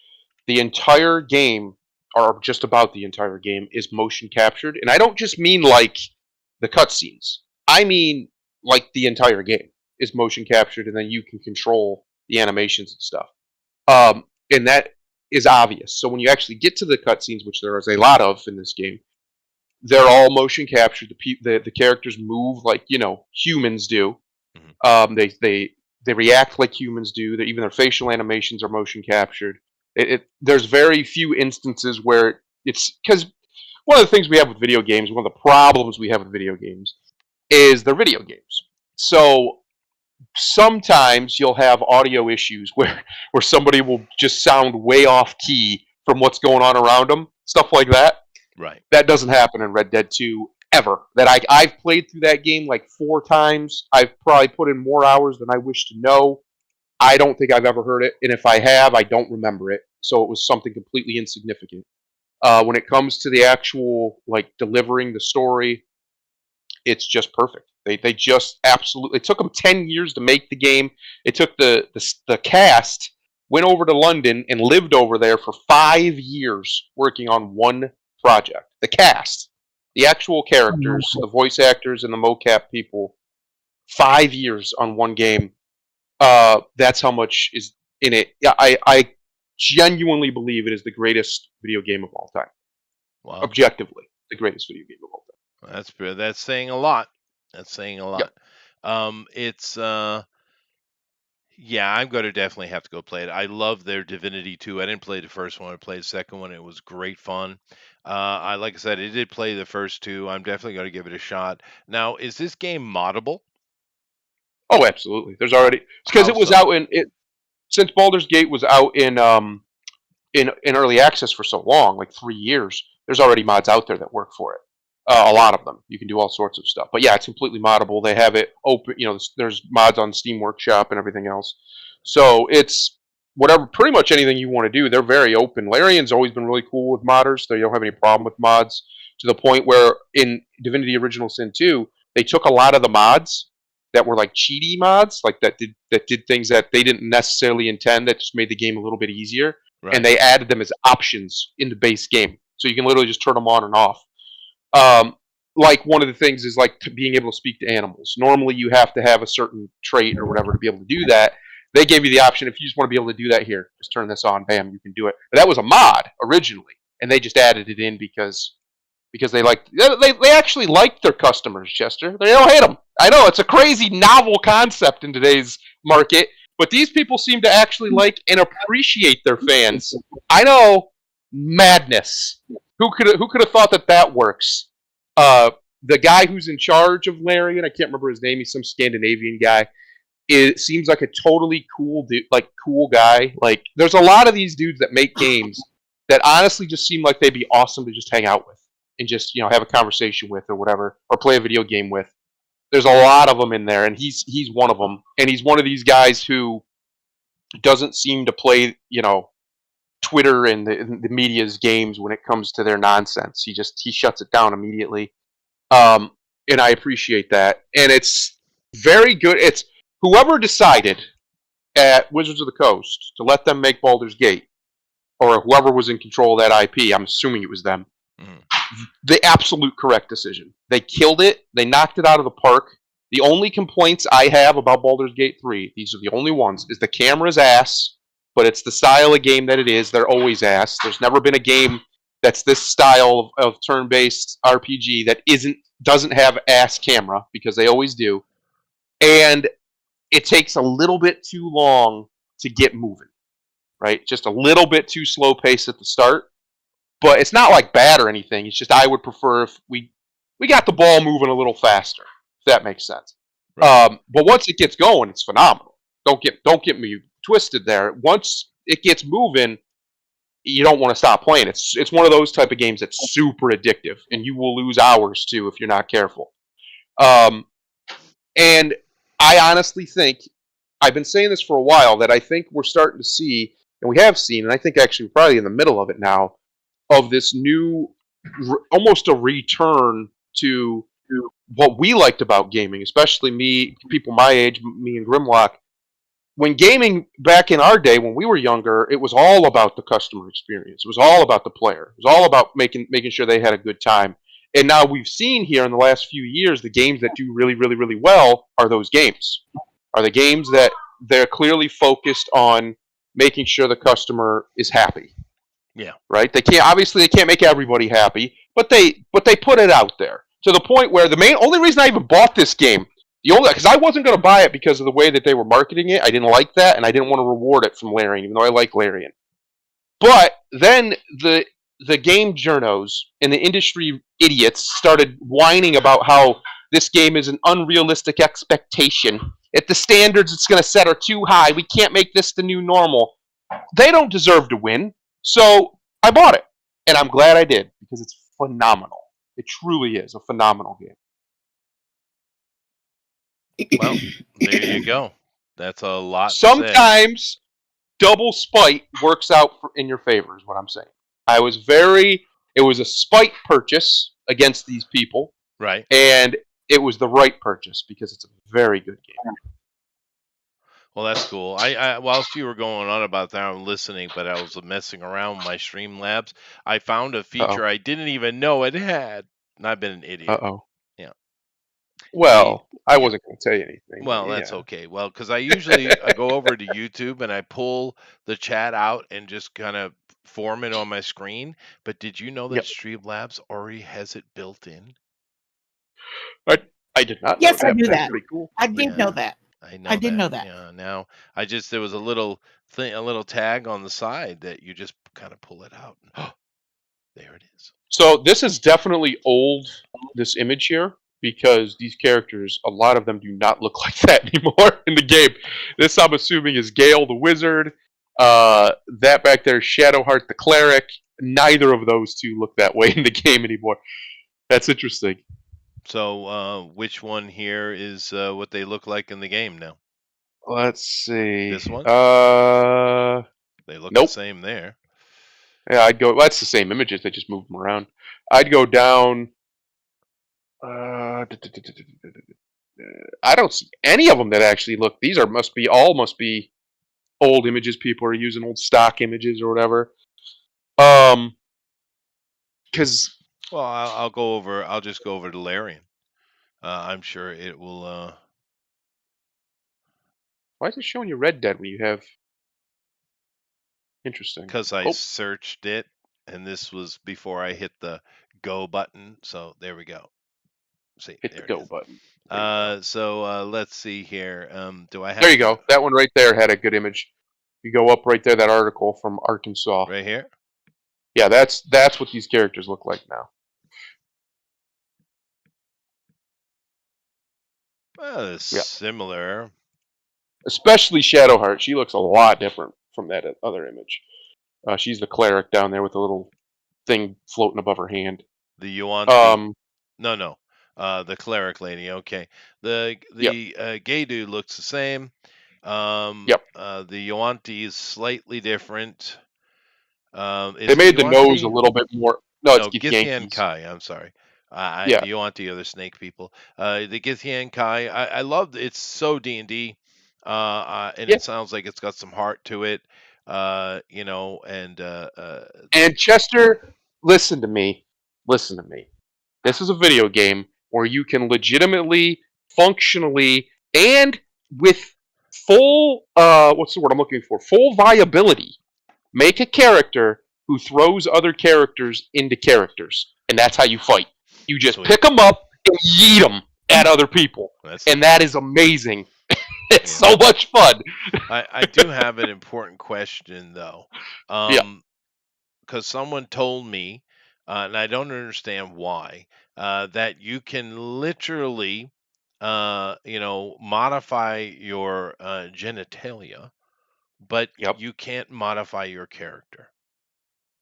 the entire game, or just about the entire game, is motion captured. And I don't just mean like the cutscenes. I mean like the entire game is motion captured, and then you can control the animations and stuff. And that is obvious. So when you actually get to the cutscenes, which there is a lot of in this game, they're all motion captured. The characters move like humans do. Mhm. They react like humans do. Even their facial animations are motion captured. There's very few instances where it's because one of the things we have with video games, one of the problems we have with video games, is they're video games. So sometimes you'll have audio issues where somebody will just sound way off key from what's going on around them, stuff like that. Right. That doesn't happen in Red Dead 2 ever. I've played through that game like 4 times. I've probably put in more hours than I wish to know. I don't think I've ever heard it, and if I have, I don't remember it. So it was something completely insignificant. When it comes to the actual like delivering the story, it's just perfect. They just absolutely. It took them 10 years to make the game. It took the cast went over to London and lived over there for 5 years working on one project. The cast, the actual characters, the voice actors, and the mocap people. 5 years on one game. That's how much is in it. Yeah, I genuinely believe it is the greatest video game of all time. Wow. Objectively, the greatest video game of all time. That's saying a lot. That's saying a lot. Yep. It's Yeah, I'm going to definitely have to go play it. I love their Divinity 2. I didn't play the first one. I played the second one. It was great fun. Like I said, I did play the first two. I'm definitely going to give it a shot. Now, is this game moddable? Oh, absolutely. There's already because How it was so? out in it since Baldur's Gate was out in early access for so long, like 3 years. There's already mods out there that work for it. A lot of them. You can do all sorts of stuff. But yeah, it's completely moddable. They have it open. There's mods on Steam Workshop and everything else. So it's whatever, pretty much anything you want to do. They're very open. Larian's always been really cool with modders. They don't have any problem with mods to the point where in Divinity Original Sin 2, they took a lot of the mods that were like cheaty mods, like that did things that they didn't necessarily intend, that just made the game a little bit easier, and Right. they added them as options in the base game, so you can literally just turn them on and off. Um, like one of the things is like being able to speak to animals. Normally, you have to have a certain trait or whatever to be able to do that. They gave you the option if you just want to be able to do that here, just turn this on, bam, you can do it. But that was a mod originally, and they just added it in because they actually like their customers, Chester. They don't hate them. I know it's a crazy novel concept in today's market, but these people seem to actually like and appreciate their fans. I know, madness. Who could have thought that works? The guy who's in charge of Larian, I can't remember his name. He's some Scandinavian guy. It seems like a totally cool dude, like cool guy. Like there's a lot of these dudes that make games that honestly just seem like they'd be awesome to just hang out with and just have a conversation with or whatever, or play a video game with. There's a lot of them in there, and he's one of them, and he's one of these guys who doesn't seem to play Twitter and the media's games when it comes to their nonsense. He shuts it down immediately, um, and I appreciate that. And it's very good. It's whoever decided at Wizards of the Coast to let them make Baldur's Gate, or whoever was in control of that IP. I'm assuming it was them. Mhm. The absolute correct decision. They killed it. They knocked it out of the park. The only complaints I have about Baldur's Gate 3, these are the only ones, is the camera's ass, but it's the style of game that it is. They're always ass. There's never been a game that's this style of turn-based RPG that doesn't have ass camera, because they always do. And it takes a little bit too long to get moving, right? Just a little bit too slow pace at the start. But it's not like bad or anything. It's just I would prefer if we got the ball moving a little faster, if that makes sense. Right. But once it gets going, it's phenomenal. Don't get me twisted there. Once it gets moving, you don't want to stop playing. It's one of those type of games that's super addictive, and you will lose hours too if you're not careful. Um, and I honestly think I've been saying this for a while, that I think we're starting to see, and we have seen, and I think actually we're probably in the middle of it now, of this new, almost a return to what we liked about gaming, especially people my age, me and Grimlock. When gaming back in our day, when we were younger, it was all about the customer experience. It was all about the player. It was all about making sure they had a good time. And now we've seen here in the last few years, the games that do really, really, really well are those games. Are the games that they're clearly focused on making sure the customer is happy. Yeah. Right? They can't make everybody happy, but they put it out there to the point where the only reason I even bought this game, because I wasn't going to buy it because of the way that they were marketing it. I didn't like that, and I didn't want to reward it from Larian, even though I like Larian. But then the game journos and the industry idiots started whining about how this game is an unrealistic expectation. If the standards it's going to set are too high, we can't make this the new normal. They don't deserve to win. So I bought it, and I'm glad I did, because it's phenomenal. It truly is a phenomenal game. Well, there you go. That's a lot said. Sometimes double spite works out in your favor, is what I'm saying. It was a spite purchase against these people, Right. and it was the right purchase because it's a very good game. Well, that's cool. I whilst you were going on about that, I'm listening, but I was messing around with my Streamlabs. I found a feature I didn't even know it had, and I've been an idiot. Uh-oh. Yeah. Well, I wasn't going to tell you anything. Well, that's okay. Well, because I usually I go over to YouTube and I pull the chat out and just kind of form it on my screen. But did you know that Yep. Streamlabs already has it built in? I did not. Yes, know I knew That's that. pretty cool. I did know that. I I know didn't know that. that. Yeah. Now there was a little thing, a little tag on the side that you just kind of pull it out. And, there it is. So this is definitely old. This image here, because these characters, a lot of them do not look like that anymore in the game. This, I'm assuming, is Gale the wizard. That back there is Shadowheart the cleric. Neither of those two look that way in the game anymore. That's interesting. So, which one here is what they look like in the game now? Let's see. This one? They look the Nope. same there. Yeah, I'd go. Well, that's the same images. They just moved them around. I'd go down. I don't see any of them that actually look. These are must be old images. People are using old stock images or whatever. Because Well, I'll go over. I'll just go over to Larian. I'm sure it will. why is it showing you Red Dead when you have? Interesting. Because I Oh, searched it, and this was before I hit the go button. So there we go. See, hit the there it go is. button. There you go. So let's see here. Do I have There you go. That one right there had a good image. You go up right there. That article from Arkansas. right here? Yeah, that's what these characters look like now. Well, it's similar. Especially Shadowheart. She looks a lot different from that other image. She's the cleric down there with the little thing floating above her hand. The Yuan-Ti. Um, No. The cleric lady. Okay. The Yep. gay dude looks the same. Yep. The Yuan-Ti is slightly different. They Is the made the nose a Yuan-Ti? little bit more. No, it's No, Githyan Yankees. Kai. I'm sorry. Yeah. The Yuan-Ti are the snake people. The Githyan Kai. I love. It's so D&D. And Yeah. it sounds like it's got some heart to it. And And Chester, listen to me. Listen to me. This is a video game where you can legitimately, functionally, and with full what's the word I'm looking for? Full viability. Make a character who throws other characters into characters, and that's how you fight. You just Sweet. pick them up and yeet them at other people, and that is amazing. It's so much fun. I do have an important question though, Yeah. because someone told me, and I don't understand why, that you can literally, modify your genitalia, but Yep. you can't modify your character.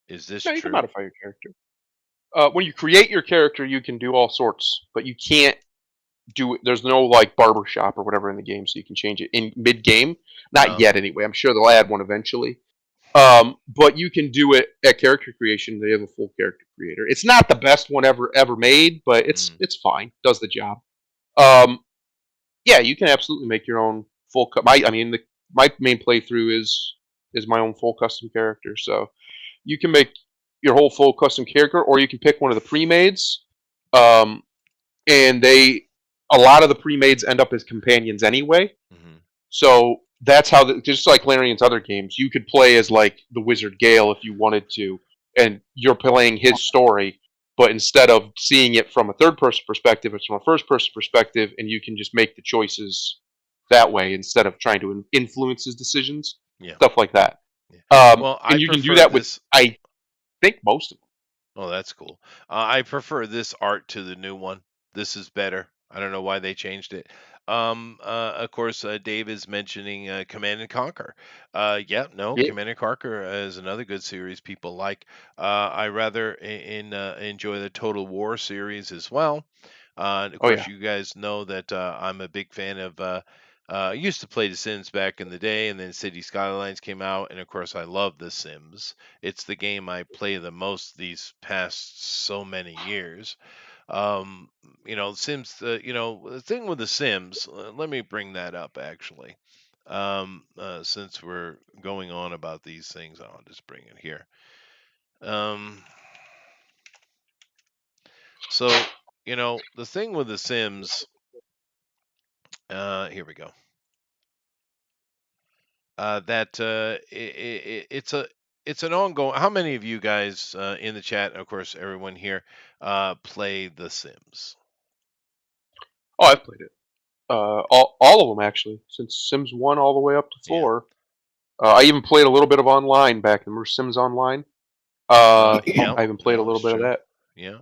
Is this No, you can true? modify your character. When you create your character, you can do all sorts, but you can't do it. There's no like barbershop or whatever in the game, so you can change it in mid game. Not yet, anyway. I'm sure they'll add one eventually. But you can do it at character creation. They have a full character creator. It's not the best one ever made, but it's fine. Does the job. Yeah, you can absolutely make your own full. My main playthrough is my own full custom character. So you can make your whole full custom character, or you can pick one of the pre-mades. And a lot of the pre-mades end up as companions anyway. Mm-hmm. So that's how, just like Larian's other games, you could play as like the Wizard Gale if you wanted to, and you're playing his story. But instead of seeing it from a third-person perspective, it's from a first-person perspective, and you can just make the choices that way instead of trying to influence his decisions. Yeah. Stuff like that. Yeah. Well, and you can do that with, I think, most of them. Oh, that's cool. I prefer this art to the new one. This is better. I don't know why they changed it. Of course, Dave is mentioning Command and Conquer. Yeah. Command and Conquer is another good series people like. I rather enjoy the Total War series as well. Of course, you guys know that I'm a big fan of. I used to play The Sims back in the day, and then City Skylines came out, and of course, I love The Sims. It's the game I play the most these past so many years. Sims. The thing with The Sims. Let me bring that up actually. Since we're going on about these things, I'll just bring it here. So the thing with The Sims. Here we go. It's an ongoing. How many of you guys in the chat, and of course everyone here, play The Sims? Oh, I've played it. All of them actually, since Sims 1 all the way up to Yeah. 4. I even played a little bit of online back then. Remember Sims Online? Yeah. I even played a No, little it's bit of true. that. Yeah.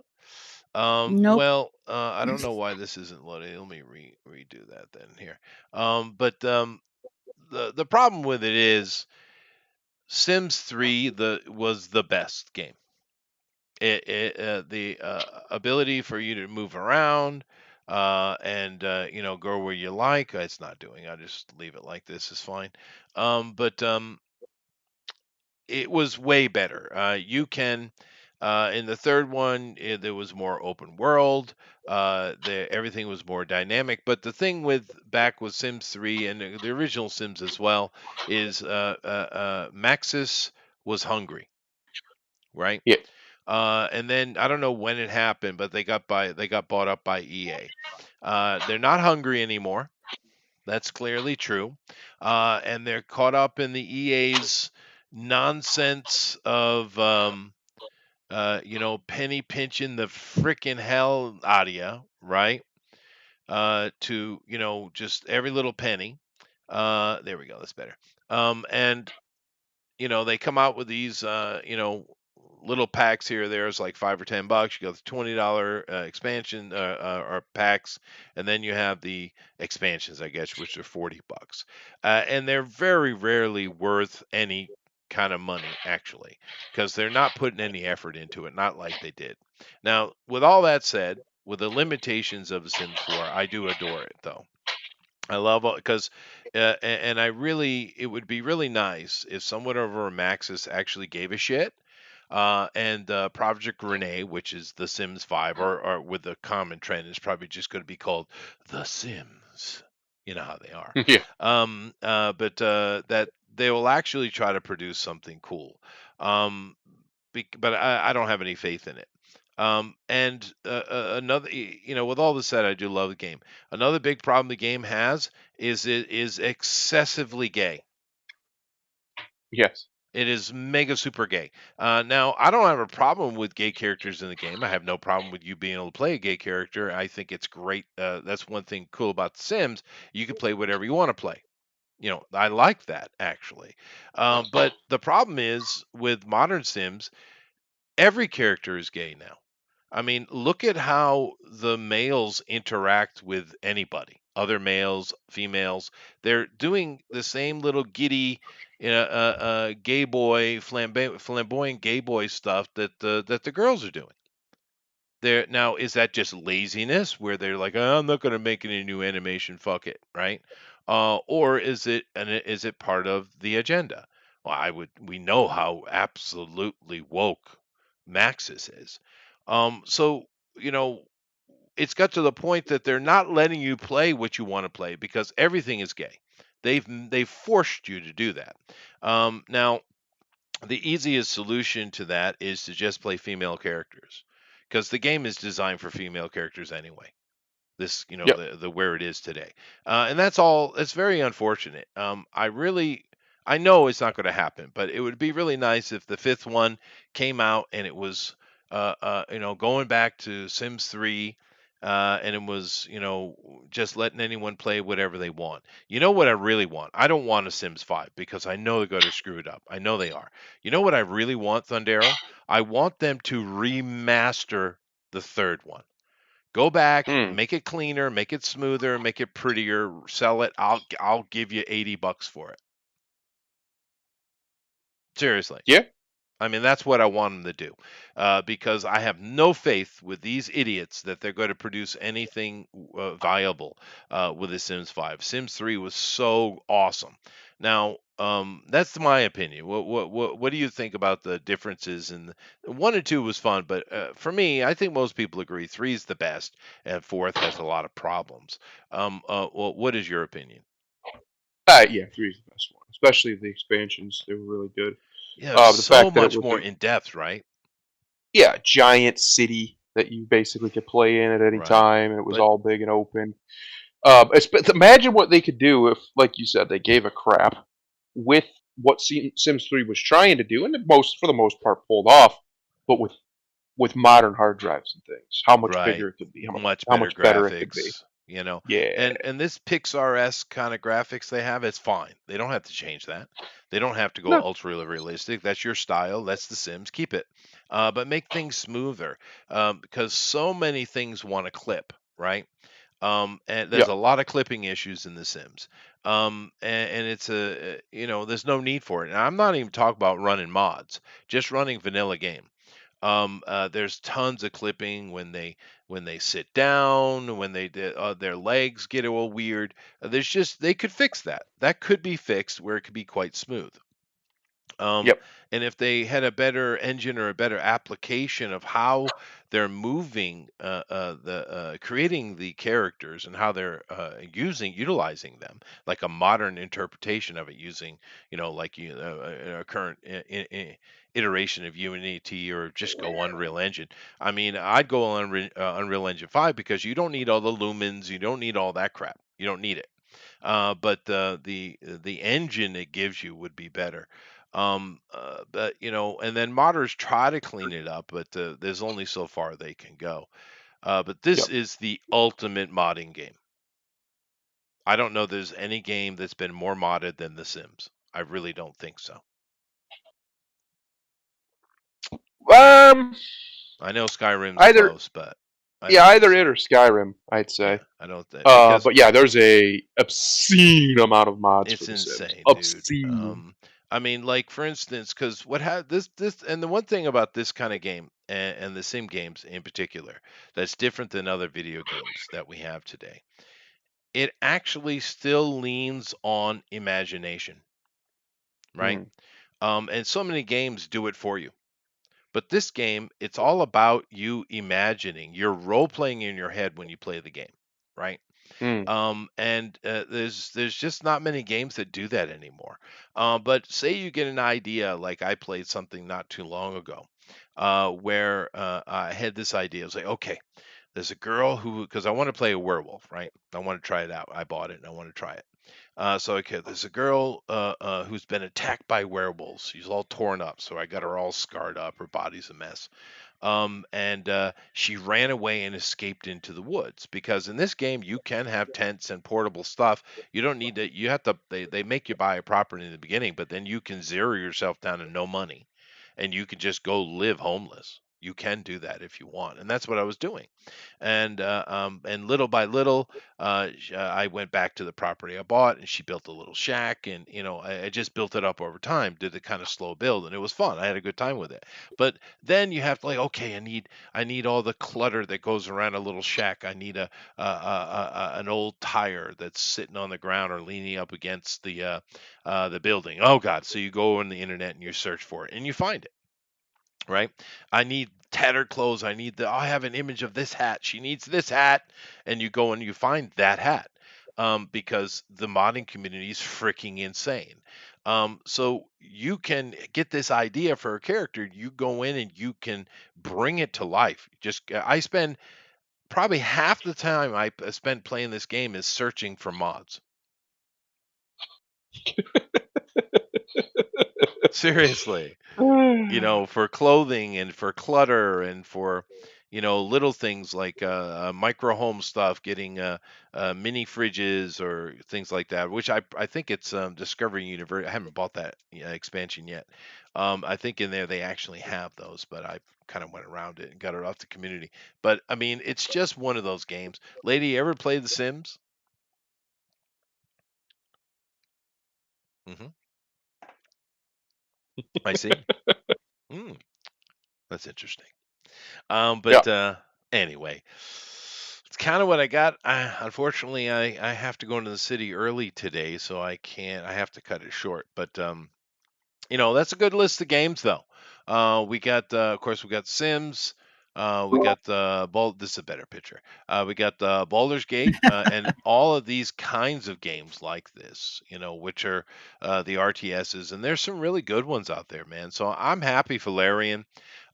Nope. Well, I don't know why this isn't loading. Let me redo that then here. But the problem with it is Sims 3 was the best game. The ability for you to move around and go where you like. It's not doing. I just leave it like this is fine. But it was way better. You can in the third one, there was more open world. Everything was more dynamic. But the thing with back with Sims 3 and the original Sims as well is Maxis was hungry, right? Yeah. And then I don't know when it happened, but they got bought up by EA. They're not hungry anymore. That's clearly true. And they're caught up in the EA's nonsense of penny pinching the frickin' hell out of you, right? To just every little penny. There we go. That's better. And they come out with these, little packs here or there. It's like $5 or $10. You got the $20 expansion or packs, and then you have the expansions, I guess, which are $40. And they're very rarely worth any kind of money, actually, because they're not putting any effort into it, not like they did. Now, with all that said, with the limitations of The Sims 4, I do adore it, though. I love because, and I really, it would be really nice if someone over at Maxis actually gave a shit. And Project Renee, which is The Sims 5, or with the common trend, is probably just going to be called The Sims. You know how they are. Yeah. But that they will actually try to produce something cool. But I don't have any faith in it. And another, with all this said, I do love the game. Another big problem the game has is it is excessively gay. Yes. It is mega super gay. Now, I don't have a problem with gay characters in the game. I have no problem with you being able to play a gay character. I think it's great. That's one thing cool about The Sims. You can play whatever you want to play. I like that actually. But the problem is with modern Sims, every character is gay now. I mean, look at how the males interact with anybody, other males, females. They're doing the same little giddy, gay boy, flamboyant gay boy stuff that the girls are doing. There now, is that just laziness where they're like, oh, I'm not going to make any new animation, fuck it, right? Or is it part of the agenda? Well, we know how absolutely woke Maxis is. So you know, it's got to the point that they're not letting you play what you want to play because everything is gay. They've forced you to do that. Now, the easiest solution to that is to just play female characters because the game is designed for female characters anyway. This, Yep. the where it is today, and that's all. It's very unfortunate. I know it's not going to happen, but it would be really nice if the fifth one came out and it was, going back to Sims 3, and it was, just letting anyone play whatever they want. You know what I really want? I don't want a Sims 5 because I know they're going to screw it up. I know they are. You know what I really want, Thundero? I want them to remaster the third one. Go back, Hmm. make it cleaner, make it smoother, make it prettier, sell it. I'll give you $80 for it. Seriously. Yeah. I mean, that's what I want them to do, because I have no faith with these idiots that they're going to produce anything viable with the Sims 5. Sims 3 was so awesome. Now, that's my opinion. What do you think about the differences? In one and two was fun, but for me, I think most people agree three is the best, and fourth has a lot of problems. Well, what is your opinion? Yeah, 3 is the best one, especially the expansions. They were really good. Yeah, it was The so fact that it much was more in depth, right? giant city that you basically could play in at any Right. time, and it was But all big and open. Imagine what they could do if, like you said, they gave a crap with what Sims 3 was trying to do, and for the most part, pulled off. But with modern hard drives and things, how much right, bigger it could be, much how better much better it could be. graphics. you know. Yeah. And this Pixar-esque kind of graphics they have, it's fine. They don't have to change that. They don't have to go No. ultra realistic. That's your style. That's The Sims. Keep it, but make things smoother, because so many things want to clip, right? And Yeah. there's a lot of clipping issues in The Sims. And it's there's no need for it. And I'm not even talking about running mods, just running vanilla game. There's tons of clipping when they sit down, when their legs get all weird. There's just they could fix that. That could be fixed where it could be quite smooth. Um, Yep. and if they had a better engine or a better application of how they're moving, creating the characters and how they're utilizing them, like a modern interpretation of it, using a current iteration of Unity, or just go Unreal Engine. I mean, I'd go on Unreal Engine 5 because you don't need all the lumens, you don't need all that crap, you don't need it. But the engine it gives you would be better. But and then modders try to clean it up, but there's only so far they can go. But this Yep. is the ultimate modding game. I don't know there's any game that's been more modded than The Sims. I really don't think so. Um. I know Skyrim's Either close, but I Yeah, don't think either so. it or Skyrim, I'd Yeah, say. I don't think, because But yeah, there's a obscene amount of mods for it's The Sims. insane, dude. Obscene. I mean, like for instance, because what had this, and the one thing about this kind of game and the sim games in particular that's different than other video games that we have today, it actually still leans on imagination, right? Mm. And so many games do it for you. But this game, it's all about you imagining. You're role playing in your head when you play the game, right? Mm. And there's just not many games that do that anymore. But say you get an idea, like I played something not too long ago, where I had this idea. I was like, okay, there's a girl who, because I want to play a werewolf, right? I want to try it out. I bought it and I want to try it. So okay, there's a girl who's been attacked by werewolves. She's all torn up, so I got her all scarred up. Her body's a mess. And she ran away and escaped into the woods, because in this game you can have tents and portable stuff. You don't need to. You have to. They make you buy a property in the beginning, but then you can zero yourself down to no money, and you can just go live homeless. You can do that if you want, and that's what I was doing. And little by little, I went back to the property I bought, and she built a little shack, and I just built it up over time. Did a kind of slow build, and it was fun. I had a good time with it. But then you have to, like, okay, I need all the clutter that goes around a little shack. I need an old tire that's sitting on the ground or leaning up against the building. Oh God! So you go on the internet and you search for it, and you find it, right? I need tattered clothes. I have an image of this hat. She needs this hat. And you go and you find that hat, because the modding community is freaking insane. So you can get this idea for a character. You go in and you can bring it to life. I spend probably half the time I spend playing this game is searching for mods. Seriously. For clothing and for clutter and for little things like micro home stuff, getting mini fridges or things like that, which I think it's Discovery Universe. I haven't bought that expansion yet. I think in there they actually have those, but I kind of went around it and got it off the community. But I mean, it's just one of those games. Lady, you ever played The Sims? Hmm. I see. Mm, that's interesting. Yeah. But anyway, it's kind of what I got. Unfortunately, I have to go into the city early today, so I can't. I have to cut it short. But that's a good list of games, though. We got, of course, we got Sims. We got the Ball. This is a better picture. We got the Baldur's Gate, and all of these kinds of games like this, which are the RTSs, and there's some really good ones out there, man. So I'm happy for Larian.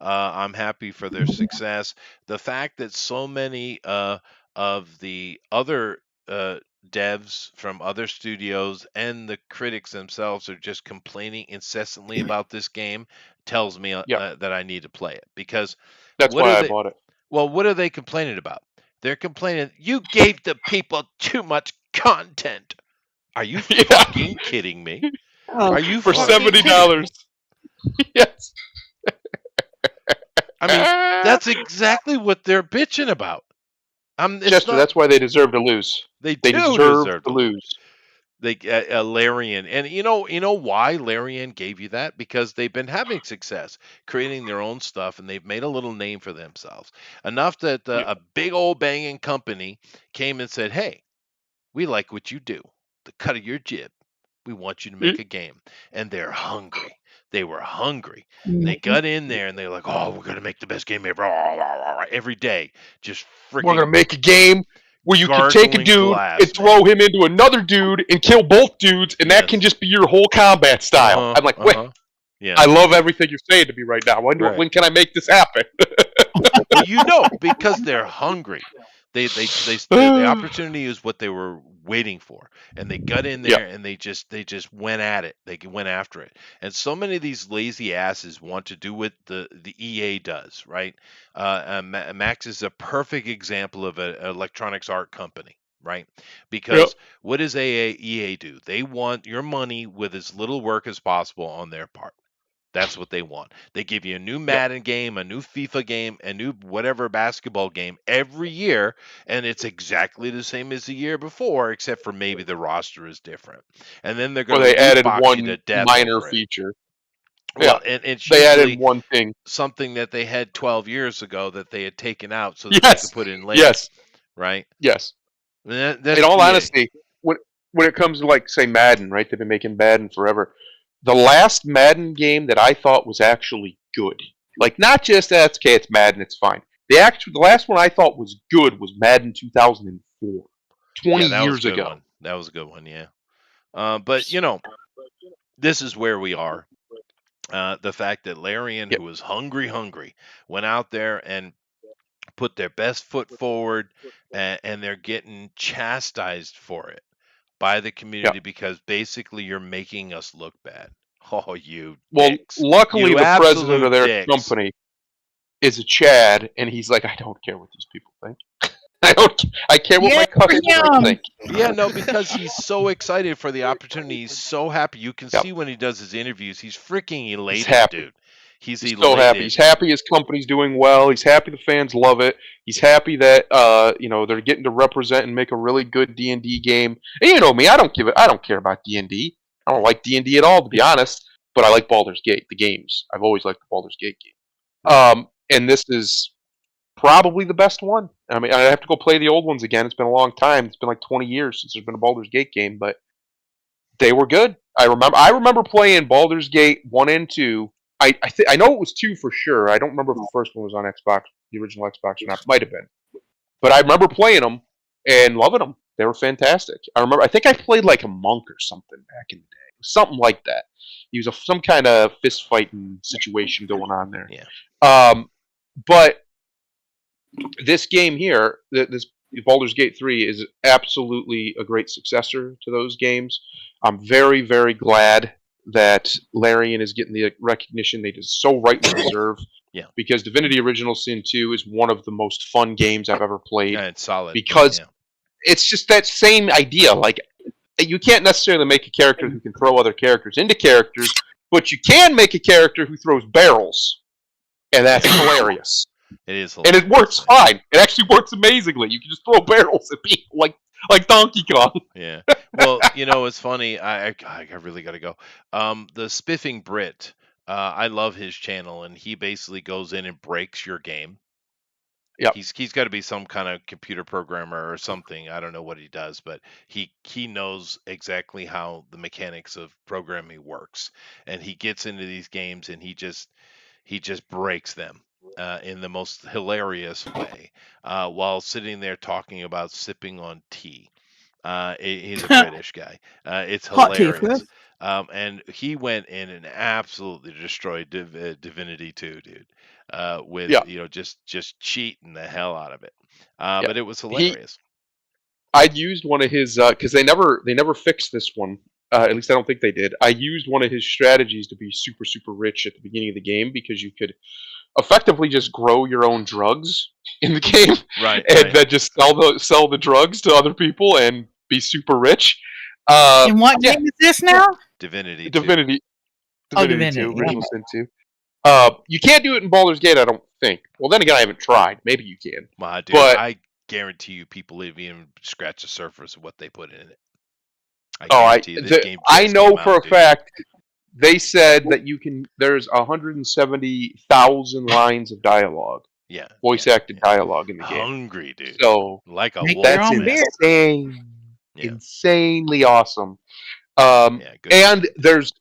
I'm happy for their success. The fact that so many of the other devs from other studios and the critics themselves are just complaining incessantly about this game tells me Yeah. that I need to play it, because That's what are why I they bought it. well, what are they complaining about? They're complaining, you gave the people too much content. Are you Yeah. fucking kidding me? Oh, Are you For fucking kidding me? $70. Yes. I mean, that's exactly what they're bitching about. It's Chester, not. that's why they deserve to lose. They They do deserve deserve to to lose. lose. They Larian, and you know why Larian gave you that? Because they've been having success creating their own stuff, and they've made a little name for themselves enough that Yeah. a big old banging company came and said, "Hey, we like what you do. The cut of your jib. We want you to make a game." And they're hungry. They were hungry. They got in there and they're like, "Oh, we're gonna make the best game ever." Every day, just We're gonna freaking make a game where you can take a gargling dude glass, and throw him into another dude and kill both dudes, and that Yes. can just be your whole combat style. I'm like, wait, Yeah. I love everything you're saying to me right now. Right. When can I make this happen? Well, you know, because they're hungry. The opportunity is what they were waiting for, and they got in there and they just went at it. They went after it, and so many of these lazy asses want to do what the EA does, right? Max is a perfect example of an electronics art company, right? Because what does EA do? They want your money with as little work as possible on their part. That's what they want. They give you a new Madden game, a new FIFA game, a new whatever basketball game every year, and it's exactly the same as the year before, except for maybe the roster is different. And then they're Or going they to added box you to one death minor over it. feature. Well, and it's They added usually one thing. something that they had 12 years ago that they had taken out so that they Yes. could put in later. Yes. Right? Yes. That's In all EA. honesty, when it comes to, like, say, Madden, right? They've been making Madden forever. The last Madden game that I thought was actually good, like, not just that's okay, it's Madden, it's fine. The last one I thought was good was Madden 2004, 20 that was years a good ago. one. That was a good one, yeah. But you know, this is where we are. The fact that Larian, who was hungry, went out there and put their best foot forward, and they're getting chastised for it by the community because basically you're making us look bad. Oh, you dicks. Luckily, You the president absolute of their dicks. company is a Chad, and he's like, I don't care what these people think. I care what my customers think. Yeah, no, because he's so excited for the opportunity. He's so happy. You can see when he does his interviews, he's freaking elated, He's happy. dude. He's so happy. He's happy his company's doing well. He's happy the fans love it. He's happy that they're getting to represent and make a really good D&D game. And you know me, I don't care about D&D. I don't like D&D at all, to be honest. But I like Baldur's Gate, the games. I've always liked the Baldur's Gate game. And this is probably the best one. I mean, I have to go play the old ones again. It's been a long time. It's been like 20 years since there's been a Baldur's Gate game, but they were good. I remember playing Baldur's Gate 1 and 2. I know it was 2 for sure. I don't remember if the first one was on Xbox, the original Xbox, or not. Might have been. But I remember playing them and loving them. They were fantastic. I think I played like a monk or something back in the day. Something like that. He was some kind of fist fighting situation going on there. Yeah. But this game here, this Baldur's Gate 3, is absolutely a great successor to those games. I'm very, very glad that Larian is getting the recognition they so rightly deserve. Yeah. Because Divinity Original Sin 2 is one of the most fun games I've ever played. Yeah, it's solid. Because it's just that same idea. Like, you can't necessarily make a character who can throw other characters into characters, but you can make a character who throws barrels. And that's hilarious. It is hilarious. And it works fine. It actually works amazingly. You can just throw barrels at people like Donkey Kong. Yeah. Well, it's funny. I really got to go. The Spiffing Brit, I love his channel, and he basically goes in and breaks your game. Yeah. He's got to be some kind of computer programmer or something. I don't know what he does, but he knows exactly how the mechanics of programming works, and he gets into these games and he just breaks them. In the most hilarious way, while sitting there talking about sipping on tea. He's a British guy. It's hilarious. And he went in and absolutely destroyed Divinity 2, dude. With just cheating the hell out of it. But it was hilarious. I used one of his because they never fixed this one. At least I don't think they did. I used one of his strategies to be super, super rich at the beginning of the game because you could effectively just grow your own drugs in the game, Right, and right. then just sell the drugs to other people and be super rich. And what Yeah, game is this now? Divinity 2. Divinity, Oh, Divinity 2, Divinity. Original Okay. Sin 2. You can't do it in Baldur's Gate, I don't think. Well, then again, I haven't tried. Maybe you can. Wow, dude, But I guarantee you people haven't even scratched the surface of what they put in it. I oh, guarantee you this game I just know came for out, a dude. fact they said that you can. There's 170,000 lines of dialogue, Yeah. voice yeah, acted yeah. dialogue in the game. Hungry, dude. So Like a Make wolf, your that's own man. beer. insane, Yeah. insanely awesome. Yeah, good And stuff.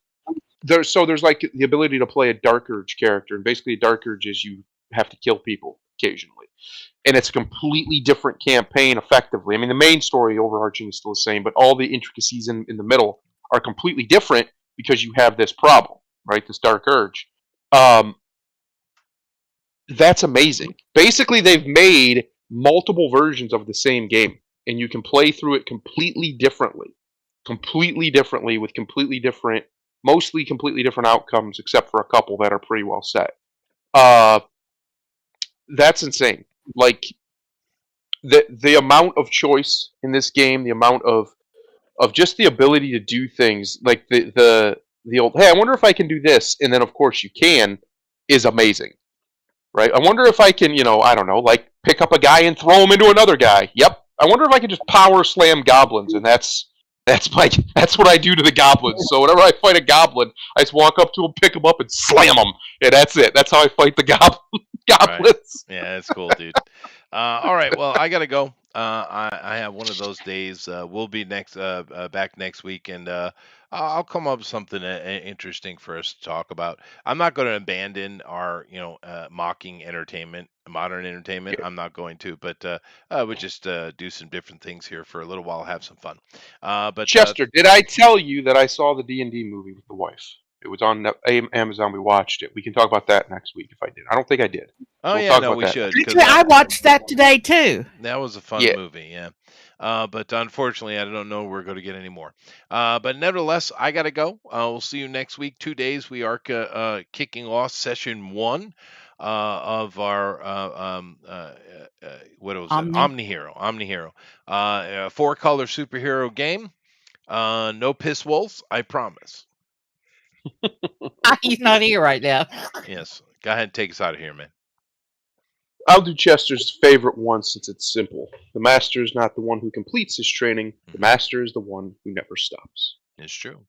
there's like the ability to play a Dark Urge character, and basically a Dark Urge is you have to kill people occasionally, and it's a completely different campaign. Effectively, I mean the main story overarching is still the same, but all the intricacies in the middle are completely different because you have this problem, right? This Dark Urge. That's amazing. Basically, they've made multiple versions of the same game, and you can play through it completely differently with completely different, mostly completely different outcomes, except for a couple that are pretty well set. That's insane. Like the amount of choice in this game, the amount of just the ability to do things, like the old, hey, I wonder if I can do this, and then of course you can, is amazing. Right? I wonder if I can, I don't know, like pick up a guy and throw him into another guy. Yep. I wonder if I can just power slam goblins, and that's what I do to the goblins. So whenever I fight a goblin, I just walk up to him, pick him up, and slam him. And that's it. That's how I fight the goblins. Yeah, that's cool, dude. All right, well, I gotta go. I have one of those days. We'll be back next week, and I'll come up with something interesting for us to talk about. I'm not going to abandon our, mocking entertainment, modern entertainment. I'm not going to, but we'll just do some different things here for a little while, have some fun. But Chester, did I tell you that I saw the D&D movie with the wife? It was on Amazon. We watched it. We can talk about that next week if I did. I don't think I did. oh We'll yeah, talk no, about we that. should. 'Cause Actually, I watched that today too. that was a fun Yeah. movie, yeah. But unfortunately, I don't know we're going to get any more. But nevertheless, I got to go. We'll see you next week. 2 days. We are kicking off session 1 of our what was it? Omni. Omni Hero. 4-color superhero game. No piss wolves, I promise. He's not here right now. Yes. Go ahead and take us out of here, man. I'll do Chester's favorite one since it's simple. The master is not the one who completes his training. The master is the one who never stops. It's true.